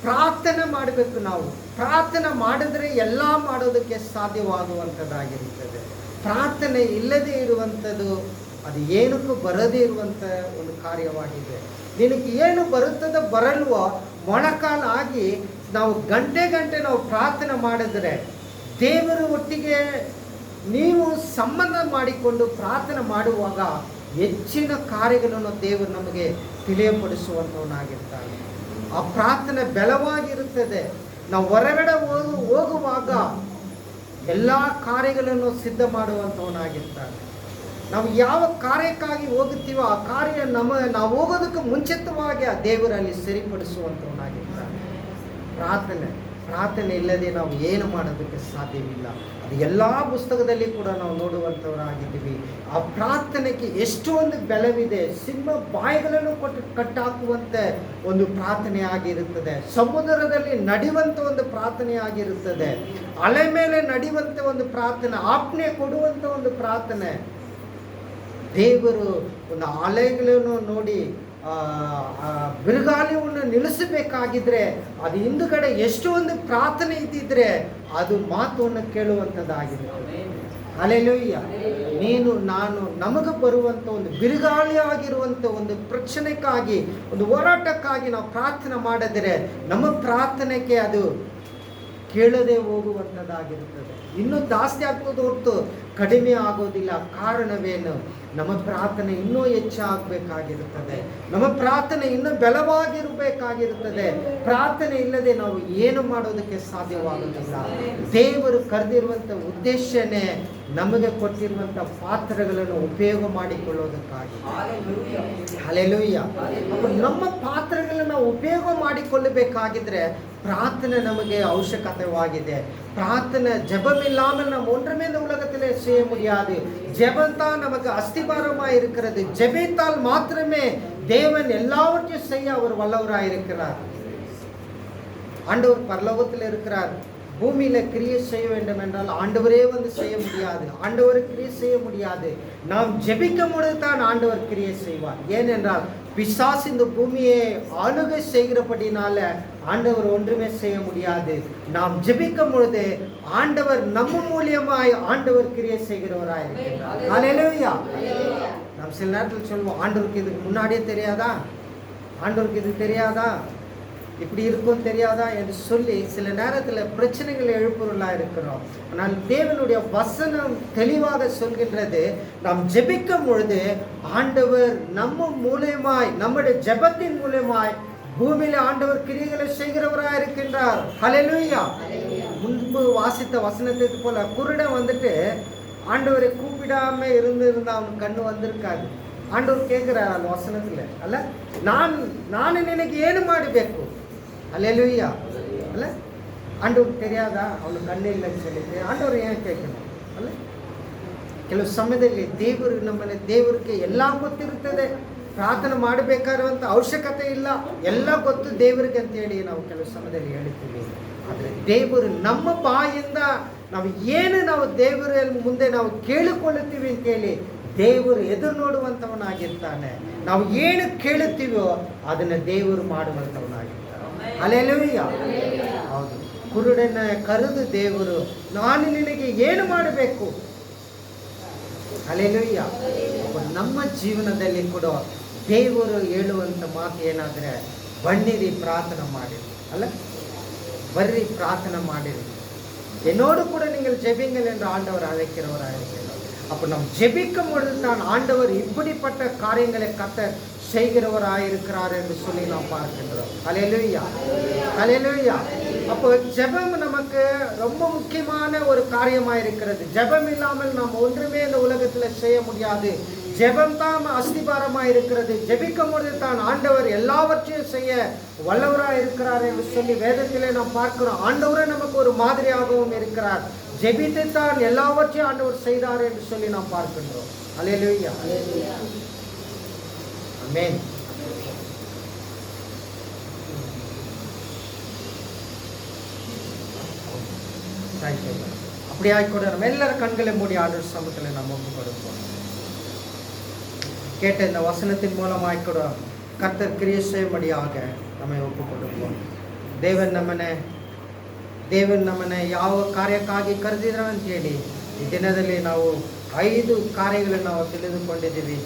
ಪ್ರಾರ್ಥನೆ ಮಾಡಬೇಕು. ನಾವು ಪ್ರಾರ್ಥನೆ ಮಾಡಿದ್ರೆ ಎಲ್ಲ ಮಾಡೋದಕ್ಕೆ ಸಾಧ್ಯವಾಗುವಂಥದ್ದಾಗಿರುತ್ತದೆ. ಪ್ರಾರ್ಥನೆ ಇಲ್ಲದೆ ಇರುವಂಥದ್ದು ಅದು ಏನಕ್ಕೂ ಬರದೇ ಇರುವಂಥ ಒಂದು ಕಾರ್ಯವಾಗಿದೆ. ನಿನಗೆ ಏನು ಬರುತ್ತದೋ ಬರಲ್ವೋ ಮೊಣಕಾಲ ಆಗಿ ನಾವು ಗಂಟೆ ನಾವು ಪ್ರಾರ್ಥನೆ ಮಾಡಿದ್ರೆ, ದೇವರ ಒಟ್ಟಿಗೆ ನೀವು ಸಂಬಂಧ ಮಾಡಿಕೊಂಡು ಪ್ರಾರ್ಥನೆ ಮಾಡುವಾಗ ಹೆಚ್ಚಿನ ಕಾರ್ಯಗಳನ್ನು ದೇವರು ನಮಗೆ ತಿಳಿಯಪಡಿಸುವಂಥವನಾಗಿರ್ತಾನೆ. ಆ ಪ್ರಾರ್ಥನೆ ಬಲವಾಗಿರುತ್ತದೆ. ನಾವು ಹೊರಗಡೆ ಹೋಗುವಾಗ ಎಲ್ಲ ಕಾರ್ಯಗಳನ್ನು ಸಿದ್ಧ ಮಾಡುವಂಥವನಾಗಿರ್ತಾನೆ. ನಾವು ಯಾವ ಕಾರ್ಯಕ್ಕಾಗಿ ಹೋಗುತ್ತೀವೋ ಆ ಕಾರ್ಯ ನಾವು ಹೋಗೋದಕ್ಕೆ ಮುಂಚಿತವಾಗಿ ಆ ದೇವರಲ್ಲಿ ಸರಿಪಡಿಸುವಂಥವನಾಗಿರ್ತಾನೆ. ಪ್ರಾರ್ಥನೆ ಇಲ್ಲದೆ ನಾವು ಏನು ಮಾಡೋದಕ್ಕೆ ಸಾಧ್ಯವಿಲ್ಲ. ಅದು ಎಲ್ಲ ಪುಸ್ತಕದಲ್ಲಿ ಕೂಡ ನಾವು ನೋಡುವಂಥವರಾಗಿದ್ದೀವಿ. ಆ ಪ್ರಾರ್ಥನೆಗೆ ಎಷ್ಟೊಂದು ಬೆಲೆವಿದೆ. ಸಿಂಹ ಬಾಯಿಗಳನ್ನು ಕಟ್ಟಾಕುವಂತೆ ಒಂದು ಪ್ರಾರ್ಥನೆ ಆಗಿರುತ್ತದೆ. ಸಮುದ್ರದಲ್ಲಿ ನಡೆಯುವಂಥ ಒಂದು ಪ್ರಾರ್ಥನೆ ಆಗಿರುತ್ತದೆ. ಅಲೆ ಮೇಲೆ ನಡೆಯುವಂಥ ಒಂದು ಪ್ರಾರ್ಥನೆ, ಆಜ್ಞೆ ಕೊಡುವಂಥ ಒಂದು ಪ್ರಾರ್ಥನೆ. ದೇವರು ಒಂದು ಅಲೆಗಳನ್ನು ನೋಡಿ ಬಿರುಗಾಳಿಯನ್ನು ನಿಲ್ಲಿಸಬೇಕಾಗಿದ್ರೆ ಅದು ಹಿಂದುಗಡೆ ಎಷ್ಟು ಒಂದು ಪ್ರಾರ್ಥನೆ ಇದ್ದಿದ್ರೆ ಅದು ಮಾತನ್ನು ಕೇಳುವಂಥದ್ದಾಗಿರುತ್ತೆ. ಹಲ್ಲೆಲೂಯಾ. ನೀನು ನಾನು ನಮಗೆ ಬರುವಂಥ ಒಂದು ಬಿರುಗಾಳಿ ಆಗಿರುವಂಥ ಒಂದು ಪ್ರಶ್ನೆಕ್ಕಾಗಿ, ಒಂದು ಹೋರಾಟಕ್ಕಾಗಿ ನಾವು ಪ್ರಾರ್ಥನೆ ಮಾಡಿದರೆ ನಮ್ಮ ಪ್ರಾರ್ಥನೆಗೆ ಅದು ಕೇಳದೆ ಹೋಗುವಂಥದ್ದಾಗಿರುತ್ತದೆ. ಇನ್ನೂ ಜಾಸ್ತಿ ಆಗ್ತದೆ ಹೊರತು ಕಡಿಮೆ ಆಗೋದಿಲ್ಲ. ಕಾರಣವೇನು? ನಮ್ಮ ಪ್ರಾರ್ಥನೆ ಇನ್ನೂ ಹೆಚ್ಚಾಗಬೇಕಾಗಿರುತ್ತದೆ. ನಮ್ಮ ಪ್ರಾರ್ಥನೆ ಇನ್ನೂ ಬಲವಾಗಿರಬೇಕಾಗಿರುತ್ತದೆ. ಪ್ರಾರ್ಥನೆ ಇಲ್ಲದೆ ನಾವು ಏನು ಮಾಡೋದಕ್ಕೆ ಸಾಧ್ಯವಾಗುವುದಿಲ್ಲ. ದೇವರು ಕರೆದಿರುವಂಥ ಉದ್ದೇಶನೇ ನಮಗೆ ಕೊಟ್ಟಿರುವಂಥ ಪಾತ್ರಗಳನ್ನು ಉಪಯೋಗ ಮಾಡಿಕೊಳ್ಳೋದಕ್ಕಾಗಿ. ಹಲ್ಲೆಲೂಯಾ. ನಮ್ಮ ಪಾತ್ರಗಳನ್ನು ನಾವು ಉಪಯೋಗ ಮಾಡಿಕೊಳ್ಳಬೇಕಾಗಿದ್ರೆ ಪ್ರಾರ್ಥನೆ ನಮಗೆ ಅವಶ್ಯಕತೆವಾಗಿದೆ. பிரார்த்தனை ஜெபம் இல்லாமல் நாம் ஒன்றுமே இந்த உலகத்திலே செய்ய முடியாது. ஜெபம் தான் நமக்கு அஸ்திபாரமாக இருக்கிறது. ஜெபித்தால் மாத்திரமே தேவன் எல்லாவற்றையும் செய்ய அவர் வல்லவராக இருக்கிறார். ஆண்டவர் பரலோகத்தில் இருக்கிறார். பூமியில கிரியை செய்ய வேண்டும் என்றால் ஆண்டவரே வந்து செய்ய முடியாது. ஆண்டவர் கிரியை செய்ய முடியாது. நாம் ஜெபிக்கும் பொழுது தான் ஆண்டவர் கிரியை செய்வார். ஏனென்றால் பிசாசு இந்த பூமியை ஆளுகை செய்கிறபடினால ஆண்டவர் ஒன்றுமே செய்ய முடியாது. நாம் ஜெபிக்கும் பொழுது ஆண்டவர் நம்ம மூலியமாய் ஆண்டவர் கிரியை செய்கிறவராய் இருக்கிறார். ஹல்லேலூயா. நாம் சில நேரத்தில் சொல்லுவோம், ஆண்டவருக்கு இதுக்கு முன்னாடியே தெரியாதா, ஆண்டவருக்கு இது தெரியாதா, இப்படி இருக்கும் தெரியாதா என்று சொல்லி சில நேரத்தில் பிரச்சனைகள் எழுப்புறலாக இருக்கிறோம். ஆனால் தேவனுடைய வசனம் தெளிவாக சொல்கின்றது, நாம் ஜெபிக்கும் பொழுது ஆண்டவர் நம்ம மூலமாய், நம்முடைய ஜெபத்தின் மூலமாய் பூமியில ஆண்டவர் கிரியைகளை செய்கிறவராக இருக்கின்றார். ஹல்லேலூயா. முன்பு வாசித்த வசனத்துக்கு போல குருடன் வந்துட்டு ஆண்டவரை கூப்பிடாம இருந்தா அவனுக்கு கண்ணு வந்திருக்காது. ஆண்டவர் கேட்கிறார் அந்த வசனத்துல, அல்ல ನಾನು ನಿನಗೆ ಏನು ಮಾಡಬೇಕು? ஹல்லேலூயா. அல்ல ஆண்டவருக்கு தெரியாதா அவனுக்கு கண்ணு இல்லைன்னு சொல்லிட்டு ಆಂಡವರು ಏನು ಕೇಳ್ಕணும்? ಅಲ್ಲ ಕೆಲವು ಸಮಯದಲ್ಲಿ ದೇವರಿಗೆ ಎಲ್ಲ ಗೊತ್ತಿರುತ್ತದೆ. ಪ್ರಾರ್ಥನೆ ಮಾಡಬೇಕಾಗಿರುವಂಥ ಅವಶ್ಯಕತೆ ಇಲ್ಲ, ಎಲ್ಲ ಗೊತ್ತು ದೇವರಿಗೆ ಅಂತೇಳಿ ನಾವು ಕೆಲವು ಸಮಯದಲ್ಲಿ ಹೇಳ್ತೀವಿ. ಆದರೆ ದೇವರು ನಮ್ಮ ಬಾಯಿಂದ ನಾವು ದೇವರ ಮುಂದೆ ನಾವು ಕೇಳಿಕೊಳ್ಳುತ್ತೀವಿ ಅಂತೇಳಿ ದೇವರು ಎದುರು ನೋಡುವಂಥವನಾಗಿರ್ತಾನೆ. ನಾವು ಏನು ಕೇಳುತ್ತೀವೋ ಅದನ್ನು ದೇವರು ಮಾಡುವಂಥವನಾಗಿರ್ತಾನೆ. ಹಲ್ಲೇಲೂಯಾ. ಹೌದು, ಕುರುಡನ ಕರೆದು ದೇವರು ನಾನು ನಿನಗೆ ಏನು ಮಾಡಬೇಕು? ಹಲ್ಲೇಲೂಯಾ. ನಮ್ಮ ಜೀವನದಲ್ಲಿ ಕೂಡ ದೇವರು ಹೇಳುವಂಥ ಮಾತು ಏನಾದರೆ, ಬನ್ನಿರಿ ಪ್ರಾರ್ಥನೆ ಮಾಡಿರಿ, ಅಲ್ಲ ಬರ್ರಿ ಪ್ರಾರ್ಥನೆ ಮಾಡಿರಿ, என்னோடு கூட நீங்கள் ஜெபிங்கள் என்று ஆண்டவர் அழைக்கிறவராக இருக்கிறார். அப்போ நம் ஜெபிக்கும் பொழுது தான் ஆண்டவர் இப்படிப்பட்ட காரியங்களை கர்த்தர் செய்கிறவராக இருக்கிறார் என்று சொல்லி நாம் பார்க்கின்றோம். ஹல்லேலூயா, ஹல்லேலூயா. அப்போ ஜெபம் நமக்கு ரொம்ப முக்கியமான ஒரு காரியமாக இருக்கிறது. ஜெபம் இல்லாமல் நாம் ஒன்றுமே இந்த உலகத்தில் செய்ய முடியாது. ஜெபம் தான் அஸ்திபாரமாக இருக்கிறது. ஜெபிக்கும் பொழுது தான் ஆண்டவர் எல்லாவற்றையும் செய்ய வல்லவராக இருக்கிறார் என்று சொல்லி வேதத்திலே நாம் பார்க்கிறோம். ஆண்டவரே நமக்கு ஒரு மாதிரியாகவும் இருக்கிறார். ஜெபித்து தான் எல்லாவற்றையும் ஆண்டவர் செய்தார் என்று சொல்லி நாம் பார்க்கின்றோம். ஹல்லேலூயா, ஆமென். அப்படியாய் கூட நம்ம எல்லாரும் கண்களை மூடி ஆண்டவர் சமூகத்தில் நம்ம ஒப்பு கொடுப்போம். கேட்ட இந்த வசனத்தின் மூலமாய் கூட கர்த்தர் கிரியை செய்யும்படியாக நம்ம ಒಪ್ಪು ಕೊಡುತ್ತೇವೆ. ದೇವನ್ ನಮ್ಮನ್ನ ಯಾವ ಕಾರ್ಯಕ್ಕಾಗಿ ಕರೆದಿದ್ರು ಅಂತೇಳಿ ಈ ದಿನದಲ್ಲಿ ನಾವು 5 ಕಾರ್ಯಗಳನ್ನು ನಾವು ತಿಳಿದುಕೊಂಡಿದ್ದೀವಿ.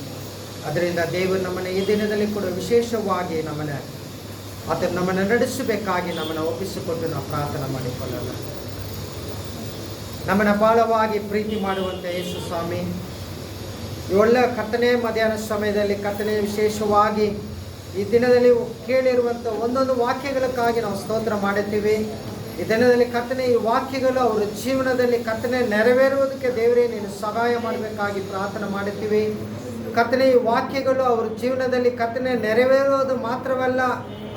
ಅದರಿಂದ ದೇವರು ನಮ್ಮನ್ನು ಈ ದಿನದಲ್ಲಿ ಕೂಡ ವಿಶೇಷವಾಗಿ ನಮ್ಮನ್ನು ನಡೆಸಬೇಕಾಗಿ ನಮ್ಮನ್ನು ಒಪ್ಪಿಸಿಕೊಟ್ಟು ನಾವು ಪ್ರಾರ್ಥನೆ ಮಾಡಿಕೊಳ್ಳೋಣ. ನಮ್ಮನ್ನು ಬಹಳವಾಗಿ ಪ್ರೀತಿ ಮಾಡುವಂಥ ಯೇಸು ಸ್ವಾಮಿ, ಈ ಒಳ್ಳೆಯ ಕರ್ತನೆ ಮಧ್ಯಾಹ್ನ ಸಮಯದಲ್ಲಿ ಕರ್ತನೆ ವಿಶೇಷವಾಗಿ ಈ ದಿನದಲ್ಲಿ ಕೇಳಿರುವಂಥ ಒಂದೊಂದು ವಾಕ್ಯಗಳಕ್ಕಾಗಿ ನಾವು ಸ್ತೋತ್ರ ಮಾಡುತ್ತೀವಿ. ಈ ದಿನದಲ್ಲಿ ಕರ್ತನೆ ಈ ವಾಕ್ಯಗಳು ಅವರ ಜೀವನದಲ್ಲಿ ಕರ್ತನೆ ನೆರವೇರುವುದಕ್ಕೆ ದೇವರೇ ನೀನು ಸಹಾಯ ಮಾಡಬೇಕಾಗಿ ಪ್ರಾರ್ಥನೆ ಮಾಡುತ್ತೀವಿ. ಕರ್ತನೆ ಈ ವಾಕ್ಯಗಳು ಅವರ ಜೀವನದಲ್ಲಿ ಕರ್ತನೆ ನೆರವೇರೋದು ಮಾತ್ರವಲ್ಲ,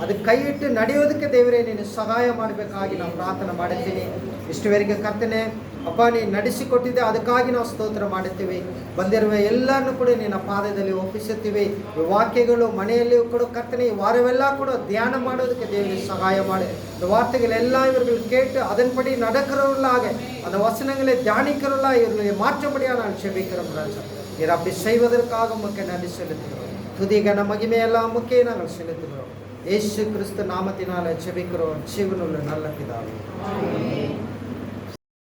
ಅದು ಕೈ ಇಟ್ಟು ನಡೆಯೋದಕ್ಕೆ ದೇವರೇ ನೀನು ಸಹಾಯ ಮಾಡಬೇಕಾಗಿ ನಾವು ಪ್ರಾರ್ಥನೆ ಮಾಡುತ್ತೀವಿ. ಇಷ್ಟುವರೆಗೆ ಕರ್ತನೆ ಅಪ್ಪ ನೀನು ನಡೆಸಿಕೊಟ್ಟಿದ್ದೆ, ಅದಕ್ಕಾಗಿ ನಾವು ಸ್ತೋತ್ರ ಮಾಡುತ್ತೀವಿ. ಬಂದಿರುವ ಎಲ್ಲರನ್ನೂ ಕೂಡ ನಿನ್ನ ಪಾದದಲ್ಲಿ ಒಪ್ಪಿಸುತ್ತೀವಿ. ಈ ವಾಕ್ಯಗಳು ಮನೆಯಲ್ಲಿಯೂ ಕೂಡ ಕರ್ತನೆ ಈ ವಾರವೆಲ್ಲ ಕೂಡ ಧ್ಯಾನ ಮಾಡೋದಕ್ಕೆ ದೇವರಿಗೆ சகாய ಮಾಡಿ. இந்த வார்த்தைகளெல்லாம் இவர்கள் கேட்டு அதன்படி நடக்கிறவர்களாக, அந்த வசனங்களை தியானிக்கிறவர்களாக இவர்களை மாற்றபடியாக நான் செபிக்கிறோம் ராஜா. நீர் அப்படி செய்வதற்காக உமக்கு நன்றி செலுத்துகிறோம். துதி கன மகிமையெல்லாம் உமக்கே நாங்கள் செலுத்துகிறோம். இயேசு கிறிஸ்து நாமத்தினால செபிக்கிறோம் ஜீவனுள்ள நல்ல பிதாவே.